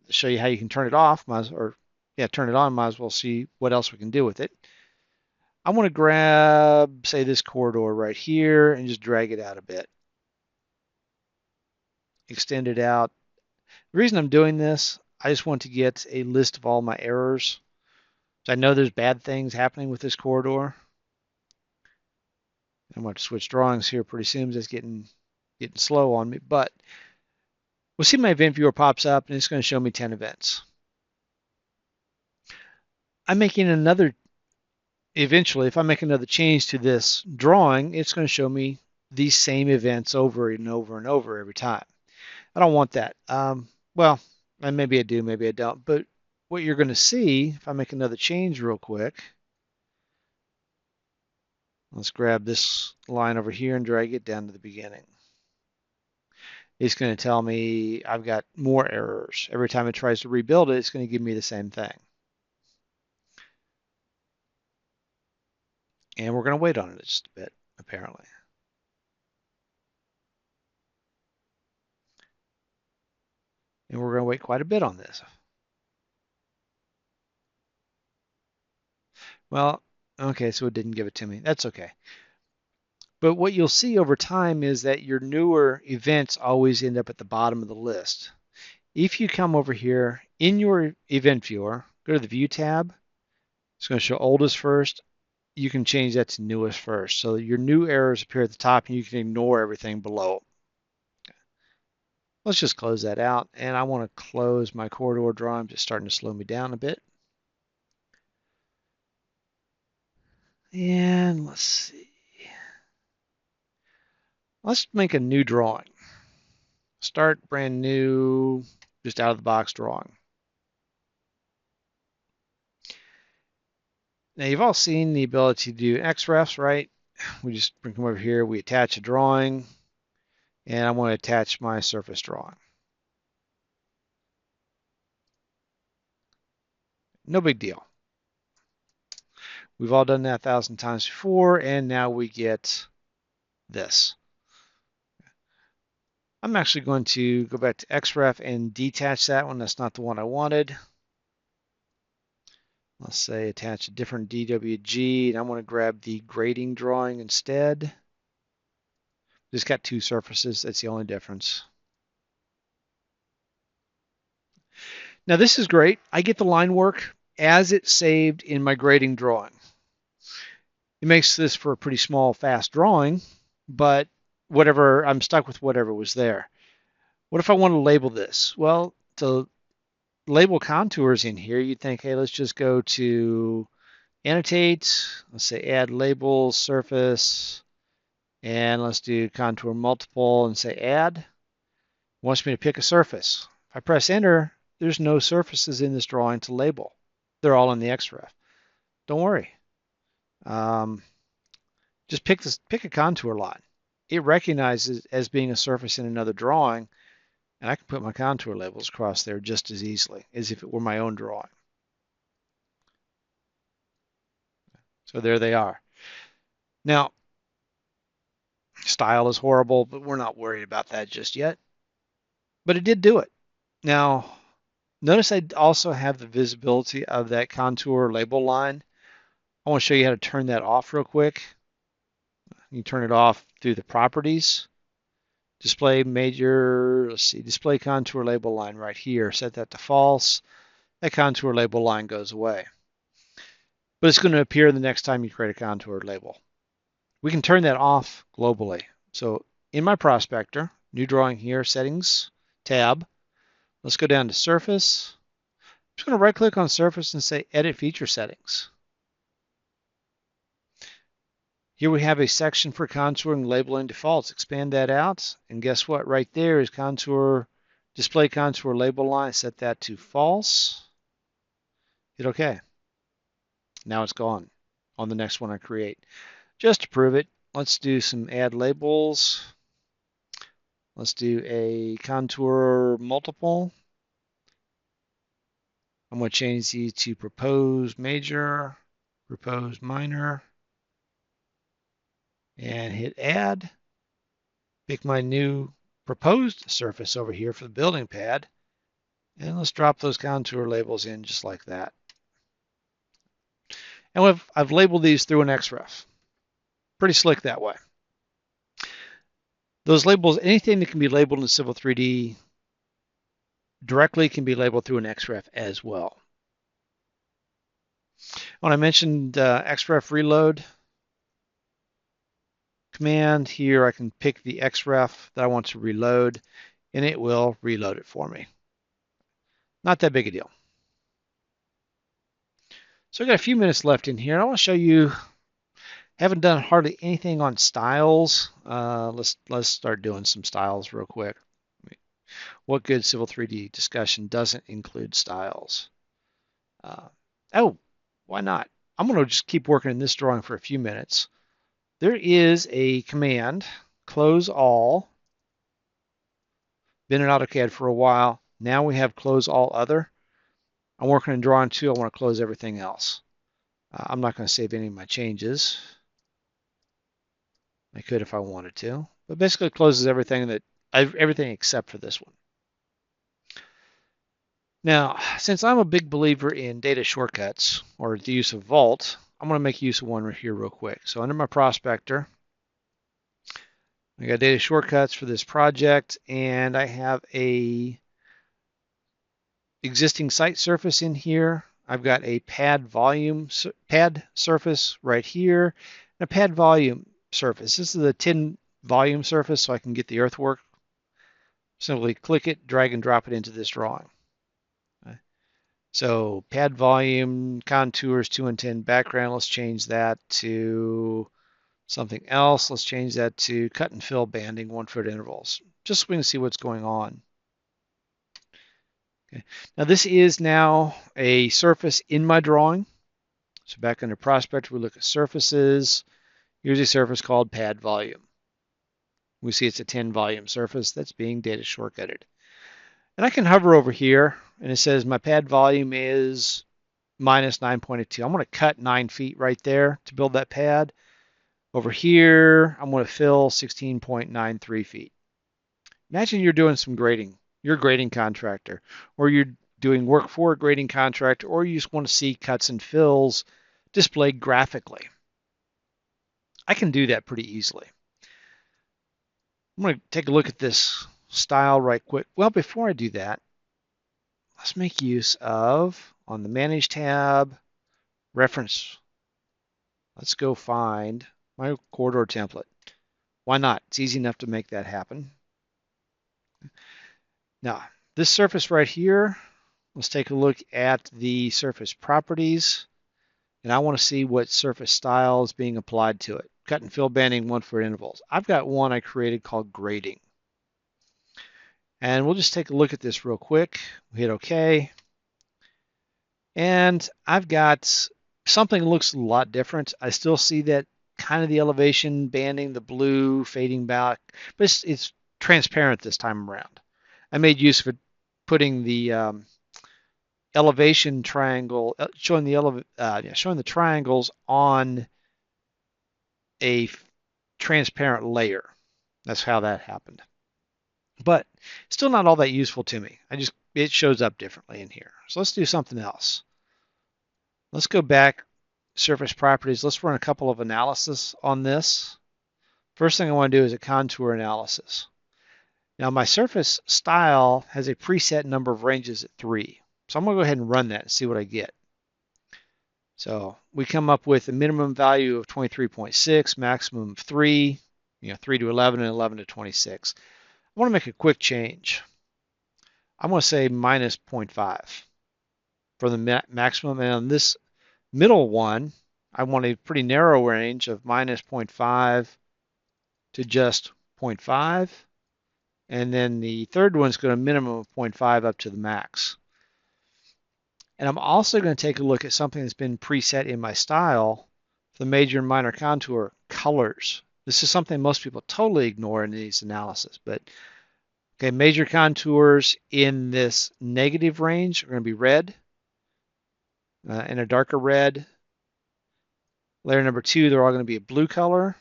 Speaker 1: to show you how you can turn it off. Turn it on. Might as well see what else we can do with it. I want to grab, say, this corridor right here and just drag it out a bit. Extend it out. The reason I'm doing this, I just want to get a list of all my errors. So I know there's bad things happening with this corridor. I'm going to switch drawings here pretty soon. It's getting slow on me, but we'll see my event viewer pops up and it's going to show me 10 events. Eventually, if I make another change to this drawing, it's going to show me these same events over and over and over every time. I don't want that. Well, maybe I do, maybe I don't. But what you're going to see, if I make another change real quick, let's grab this line over here and drag it down to the beginning. It's going to tell me I've got more errors. Every time it tries to rebuild it, it's going to give me the same thing. And we're going to wait on it just a bit, apparently. And we're going to wait quite a bit on this. Well, okay, so it didn't give it to me. That's okay. But what you'll see over time is that your newer events always end up at the bottom of the list. If you come over here in your event viewer, go to the View tab. It's going to show oldest first. You can change that to newest first. So your new errors appear at the top and you can ignore everything below. Okay. Let's just close that out. And I want to close my corridor drawing. Just starting to slow me down a bit. And let's see. Let's make a new drawing. Start brand new, just out of the box drawing. Now you've all seen the ability to do XREFs, right? We just bring them over here, we attach a drawing, and I want to attach my surface drawing. No big deal. We've all done that 1,000 times before, and now we get this. I'm actually going to go back to XREF and detach that one. That's not the one I wanted. Let's say attach a different DWG, and I want to grab the grading drawing instead. Just got two surfaces. That's the only difference. Now this is great. I get the line work as it's saved in my grading drawing. It makes this for a pretty small, fast drawing, but I'm stuck with whatever was there. What if I want to label this? Well, to label contours in here, you'd think, hey, let's just go to annotate. Let's say add label surface, and let's do contour multiple and say add. It wants me to pick a surface. If I press enter, there's no surfaces in this drawing to label. They're all in the XREF. Don't worry. Just pick a contour line. it recognizes as being a surface in another drawing, and I can put my contour labels across there just as easily as if it were my own drawing. So there they are. Now, style is horrible, but we're not worried about that just yet. But it did do it. Now, notice I also have the visibility of that contour label line. I want to show you how to turn that off real quick. You turn it off through the properties. Display major, let's see, display contour label line right here. Set that to false. That contour label line goes away. But it's going to appear the next time you create a contour label. We can turn that off globally. So in my prospector, new drawing here, settings, tab. Let's go down to surface. I'm just going to right click on surface and say edit feature settings. Here we have a section for contouring, labeling defaults. Expand that out, and guess what? Right there is contour, display contour label line. Set that to false. Hit OK. Now it's gone on the next one I create. Just to prove it, let's do some add labels. Let's do a contour multiple. I'm going to change these to propose major, propose minor, and hit add. Pick my new proposed surface over here for the building pad, and let's drop those contour labels in just like that. And I've labeled these through an XREF. Pretty slick that way. Those labels, anything that can be labeled in Civil 3D directly can be labeled through an XREF as well. When I mentioned XREF reload command, here I can pick the XREF that I want to reload, and it will reload it for me. Not that big a deal. So I've got a few minutes left in here. I want to show you, haven't done hardly anything on styles. Let's start doing some styles real quick. What good Civil 3D discussion doesn't include styles? Oh, why not? I'm going to just keep working in this drawing for a few minutes. There is a command, close all. Been in AutoCAD for a while. Now we have close all other. I'm working in drawing 2. I want to close everything else. I'm not going to save any of my changes. I could if I wanted to, but basically it closes everything everything except for this one. Now, since I'm a big believer in data shortcuts or the use of Vault, I'm going to make use of one right here real quick. So under my prospector, I got data shortcuts for this project, and I have a existing site surface in here. I've got a pad surface right here, and a pad volume surface. This is a tin volume surface, so I can get the earthwork. Simply click it, drag and drop it into this drawing. Okay. So pad volume, contours 2 and 10 background. Let's change that to something else. Let's change that to cut and fill banding 1 foot intervals, just so we can see what's going on. Okay. Now this is now a surface in my drawing. So back under prospector, we look at surfaces. Here's a surface called pad volume. We see it's a 10 volume surface that's being data shortcutted. And I can hover over here, and it says my pad volume is minus 9.82. I'm going to cut 9 feet right there to build that pad. Over here, I'm going to fill 16.93 feet. Imagine you're doing some grading. You're a grading contractor, or you're doing work for a grading contractor, or you just want to see cuts and fills displayed graphically. I can do that pretty easily. I'm going to take a look at this style right quick. Well, before I do that, let's make use of, on the Manage tab, Reference. Let's go find my corridor template. Why not? It's easy enough to make that happen. Now, this surface right here, let's take a look at the surface properties, and I want to see what surface style is being applied to it. Cut and fill banding 1 foot intervals. I've got one I created called grading. And we'll just take a look at this real quick. We hit OK. And I've got something that looks a lot different. I still see that kind of the elevation banding, the blue fading back, but it's transparent this time around. I made use of it, putting the elevation triangle, showing the triangles on a transparent layer. That's how that happened. But still not all that useful to me. It shows up differently in here. So let's do something else. Let's go back, surface properties. Let's run a couple of analysis on this. First thing I want to do is a contour analysis. Now my surface style has a preset number of ranges at 3. So I'm going to go ahead and run that and see what I get. So we come up with a minimum value of 23.6, maximum of 3, 3 to 11 and 11 to 26. I want to make a quick change. I'm going to say minus 0.5 for the maximum. And on this middle one, I want a pretty narrow range of minus 0.5 to just 0.5. And then the third one's going to minimum of 0.5 up to the max. And I'm also going to take a look at something that's been preset in my style for the major and minor contour colors. This is something most people totally ignore in these analysis, but okay, major contours in this negative range are going to be red and a darker red. Layer number 2, they're all going to be a blue color.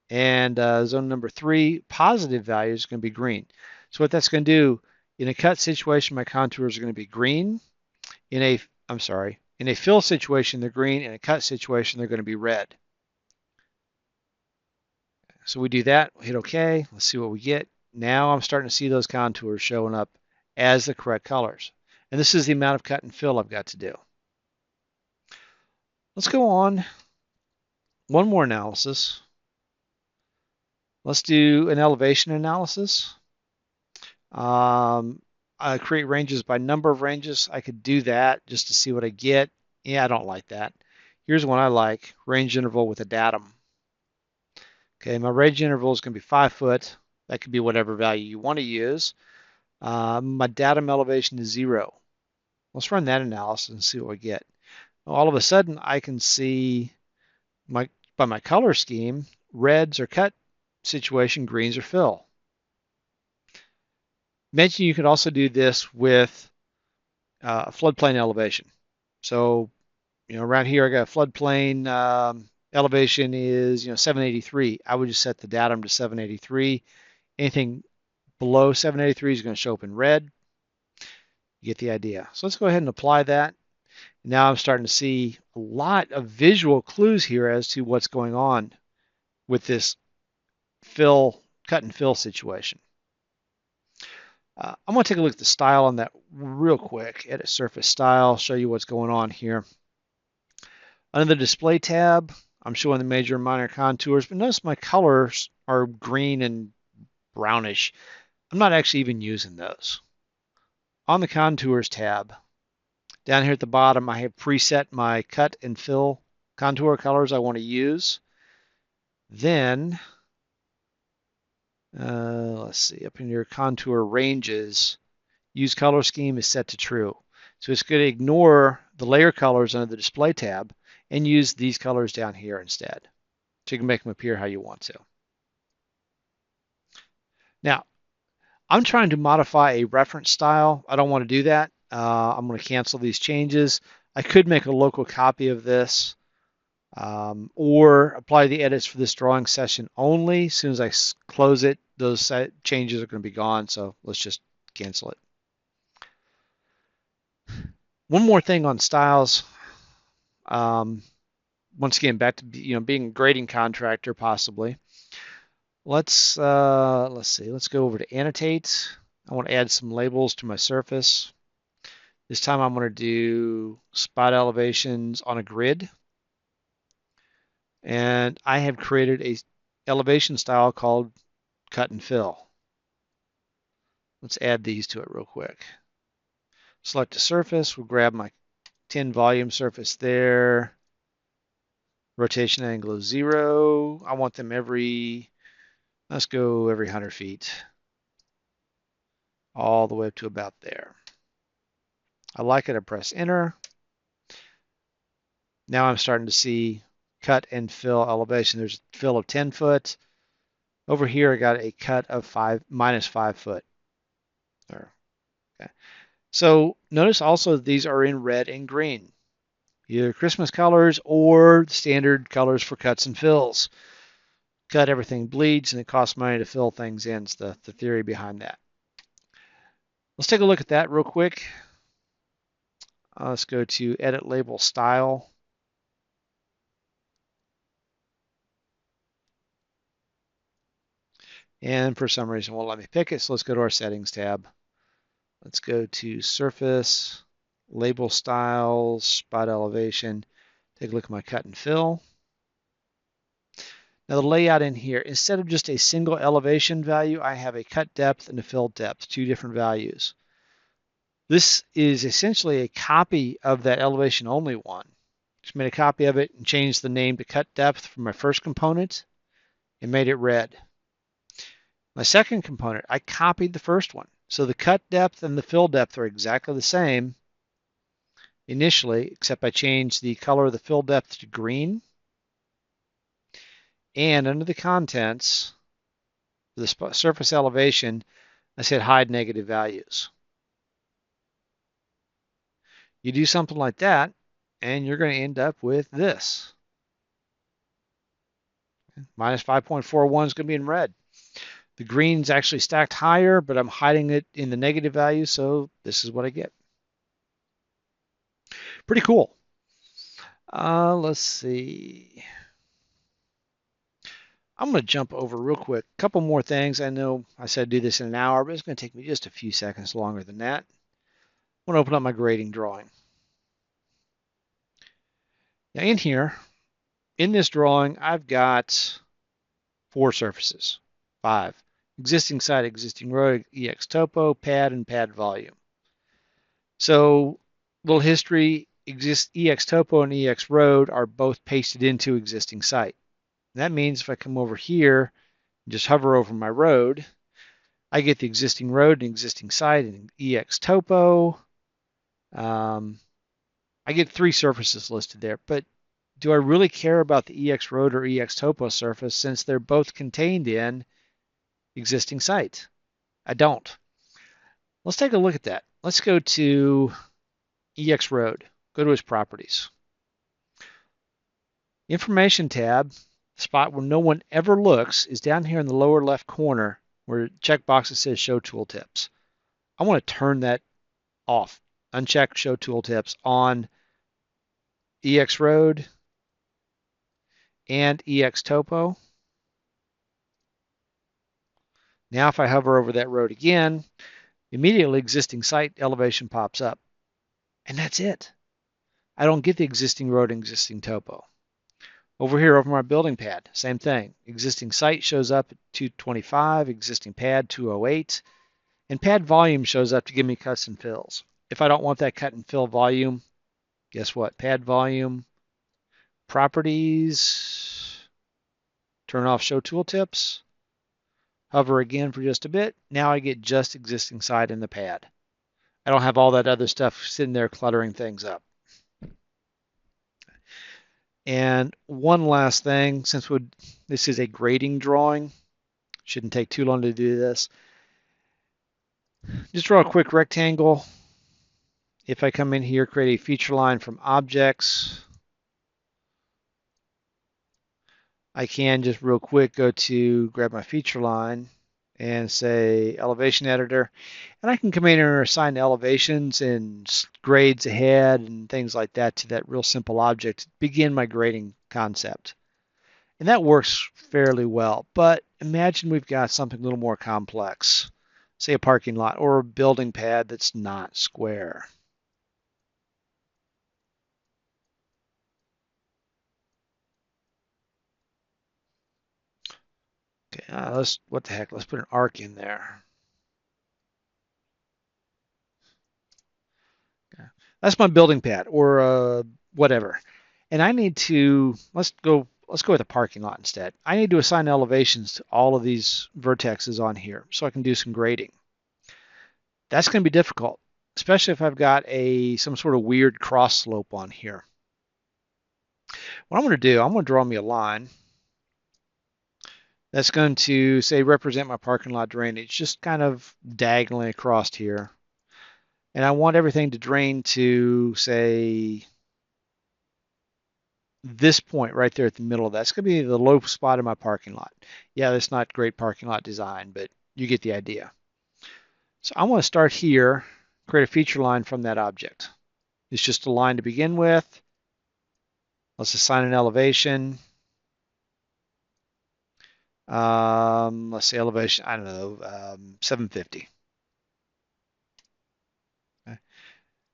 Speaker 1: And zone number 3, positive value is going to be green. So what that's going to do, in a cut situation, my contours are going to be green. In a fill situation, they're green. In a cut situation, they're going to be red. So we do that, hit OK. Let's see what we get. Now I'm starting to see those contours showing up as the correct colors. And this is the amount of cut and fill I've got to do. Let's go on. One more analysis. Let's do an elevation analysis. I create ranges by number of ranges. I could do that just to see what I get. Yeah, I don't like that. Here's one I like, range interval with a datum. Okay, my range interval is going to be 5 foot. That could be whatever value you want to use. My datum elevation is 0. Let's run that analysis and see what we get. All of a sudden, I can see by my color scheme, reds are cut situation, greens are fill. Mention you could also do this with floodplain elevation. So, around here I got a floodplain elevation is 783. I would just set the datum to 783. Anything below 783 is going to show up in red. You get the idea. So let's go ahead and apply that. Now I'm starting to see a lot of visual clues here as to what's going on with this cut and fill situation. I'm going to take a look at the style on that real quick. Edit surface style, show you what's going on here. Under the display tab, I'm showing the major and minor contours, but notice my colors are green and brownish. I'm not actually even using those. On the contours tab, down here at the bottom, I have preset my cut and fill contour colors I want to use. Then, let's see, up in your contour ranges, use color scheme is set to true. So it's going to ignore the layer colors under the display tab and use these colors down here instead. So you can make them appear how you want to. Now, I'm trying to modify a reference style. I don't want to do that. I'm going to cancel these changes. I could make a local copy of this or apply the edits for this drawing session only. As soon as I close it, those changes are going to be gone. So let's just cancel it. One more thing on styles. Once again, back to being a grading contractor, possibly. Let's see. Let's go over to annotate. I want to add some labels to my surface. This time I'm going to do spot elevations on a grid. And I have created a elevation style called cut and fill. Let's add these to it real quick. Select a surface. We'll grab my 10 volume surface there. Rotation angle is 0. I want them let's go every 100 feet. All the way up to about there. I like it. I press enter. Now I'm starting to see cut and fill elevation. There's a fill of 10 foot. Over here, I got a cut of -5 foot. Okay. So notice also these are in red and green, either Christmas colors or standard colors for cuts and fills. Cut, everything bleeds, and it costs money to fill things in. It's the theory behind that. Let's take a look at that real quick. Let's go to Edit Label Style. And for some reason, it won't let me pick it, so let's go to our Settings tab. Let's go to Surface, Label Styles, Spot Elevation. Take a look at my cut and fill. Now the layout in here, instead of just a single elevation value, I have a cut depth and a fill depth, two different values. This is essentially a copy of that elevation only one. Just made a copy of it and changed the name to cut depth from my first component and made it red. My second component, I copied the first one. So the cut depth and the fill depth are exactly the same initially, except I changed the color of the fill depth to green. And under the contents, for the surface elevation, I said hide negative values. You do something like that, and you're going to end up with this. -5.41 is going to be in red. The green's actually stacked higher, but I'm hiding it in the negative value, so this is what I get. Pretty cool. Let's see. I'm going to jump over real quick. A couple more things. I know I said do this in an hour, but it's going to take me just a few seconds longer than that. I'm going to open up my grading drawing. Now in here, in this drawing, I've got 4 surfaces, 5. Existing site, existing road, EX topo, pad, and pad volume. So little history, EX topo and EX road are both pasted into existing site. And that means if I come over here and just hover over my road, I get the existing road and existing site and EX topo. I get 3 surfaces listed there, but do I really care about the EX road or EX topo surface since they're both contained in existing site? I don't. Let's take a look at that. Let's go to EX road. Go to its properties. Information tab, the spot where no one ever looks, is down here in the lower left corner where checkbox that says show tooltips. I want to turn that off. Uncheck show tooltips on EX road and EX topo. Now if I hover over that road again, immediately existing site elevation pops up. And that's it. I don't get the existing road and existing topo. Over here over my building pad, same thing. Existing site shows up at 225, existing pad 208, and pad volume shows up to give me cuts and fills. If I don't want that cut and fill volume, guess what? Pad volume, properties, turn off show tooltips, hover again for just a bit. Now I get just existing site in the pad. I don't have all that other stuff sitting there cluttering things up. And one last thing, since this is a grading drawing, shouldn't take too long to do this. Just draw a quick rectangle. If I come in here, create a feature line from objects, I can just real quick go to grab my feature line and say elevation editor, and I can come in and assign elevations and grades ahead and things like that to that real simple object, begin my grading concept. And that works fairly well, but imagine we've got something a little more complex, say a parking lot or a building pad that's not square. Okay, what the heck, let's put an arc in there. Okay. That's my building pad or whatever. And I need to, let's go with a parking lot instead. I need to assign elevations to all of these vertexes on here so I can do some grading. That's going to be difficult, especially if I've got some sort of weird cross slope on here. What I'm going to do, I'm going to draw me a line that's going to, say, represent my parking lot drainage, just kind of diagonally across here. And I want everything to drain to, say, this point right there at the middle of that. It's going to be the low spot in my parking lot. Yeah, that's not great parking lot design, but you get the idea. So I want to start here, create a feature line from that object. It's just a line to begin with. Let's assign an elevation. Let's say elevation, I don't know, 750. Okay.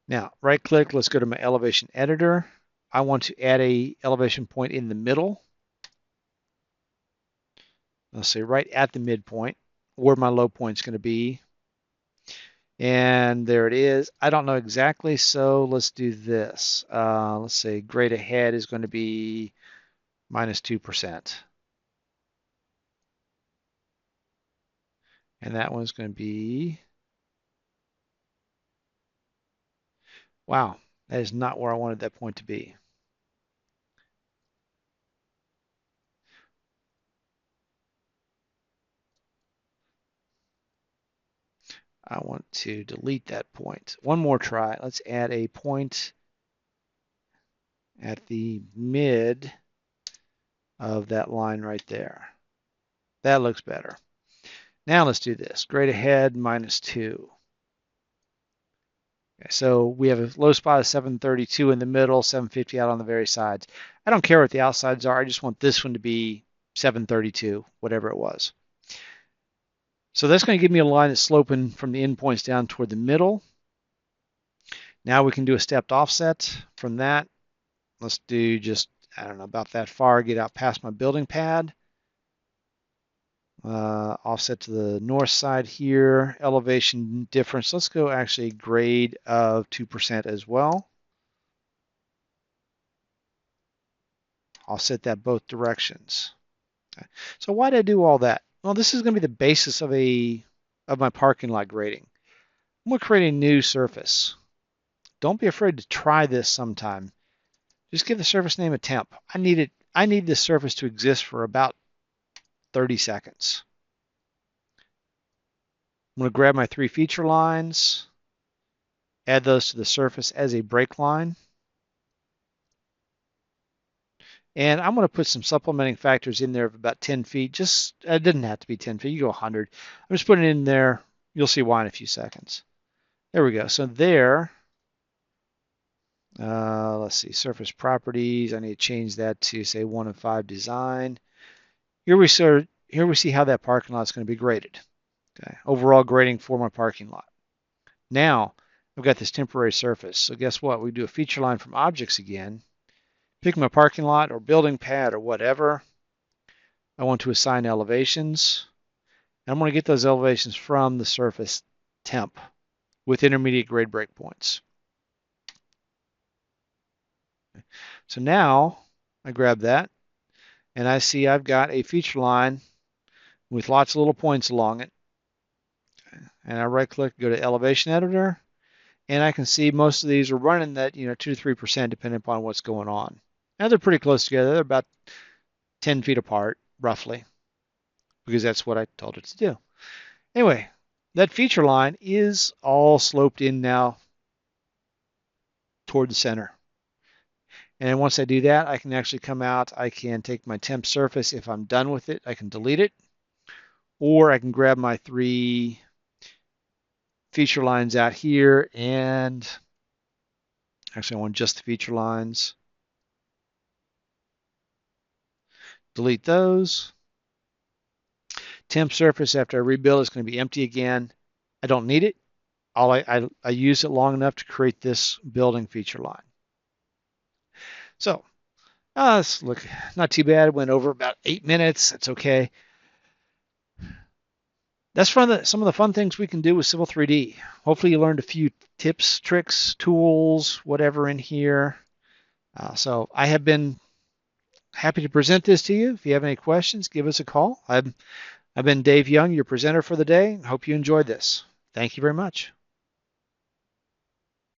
Speaker 1: Now, right click, let's go to my elevation editor. I want to add a elevation point in the middle. Let's say right at the midpoint, where my low point is going to be. And there it is. I don't know exactly, so let's do this. Let's say grade ahead is going to be -2%. And that one's going to be, wow, that is not where I wanted that point to be. I want to delete that point. One more try. Let's add a point at the mid of that line right there. That looks better. Now let's do this. Grade ahead -2. Okay, so we have a low spot of 732 in the middle, 750 out on the very sides. I don't care what the outsides are. I just want this one to be 732, whatever it was. So that's going to give me a line that's sloping from the endpoints down toward the middle. Now we can do a stepped offset from that. Let's do just, I don't know, about that far, get out past my building pad. Offset to the north side here, elevation difference. Let's go actually grade of 2% as well. Offset that both directions. Okay. So why did I do all that? Well, this is going to be the basis of my parking lot grading. I'm going to create a new surface. Don't be afraid to try this sometime. Just give the surface name a temp. I need this surface to exist for about 30 seconds. I'm going to grab my 3 feature lines, add those to the surface as a break line. And I'm going to put some supplementing factors in there of about 10 feet. Just, it didn't have to be 10 feet. You go 100. I'm just putting it in there. You'll see why in a few seconds. There we go. So there, let's see, surface properties. I need to change that to, say, 1 of 5 design. Here we see how that parking lot is going to be graded. Okay, overall grading for my parking lot. Now, I've got this temporary surface. So guess what? We do a feature line from objects again. Pick my parking lot or building pad or whatever. I want to assign elevations. I'm going to get those elevations from the surface temp with intermediate grade breakpoints. So now I grab that and I see I've got a feature line with lots of little points along it. And I right click, go to elevation editor, and I can see most of these are running that 2 to 3% depending upon what's going on. Now they're pretty close together. They're about 10 feet apart, roughly, because that's what I told it to do. Anyway, that feature line is all sloped in now toward the center. And once I do that, I can actually come out. I can take my temp surface. If I'm done with it, I can delete it. Or I can grab my 3 feature lines out here, and actually I want just the feature lines. Delete those. Temp surface, after I rebuild, is going to be empty again. I don't need it. I use it long enough to create this building feature line. So let's look, not too bad. It went over about 8 minutes. That's okay. That's some of the fun things we can do with Civil 3D. Hopefully you learned a few tips, tricks, tools, whatever in here. So I have been happy to present this to you. If you have any questions, give us a call. I've been Dave Young, your presenter for the day. Hope you enjoyed this. Thank you very much.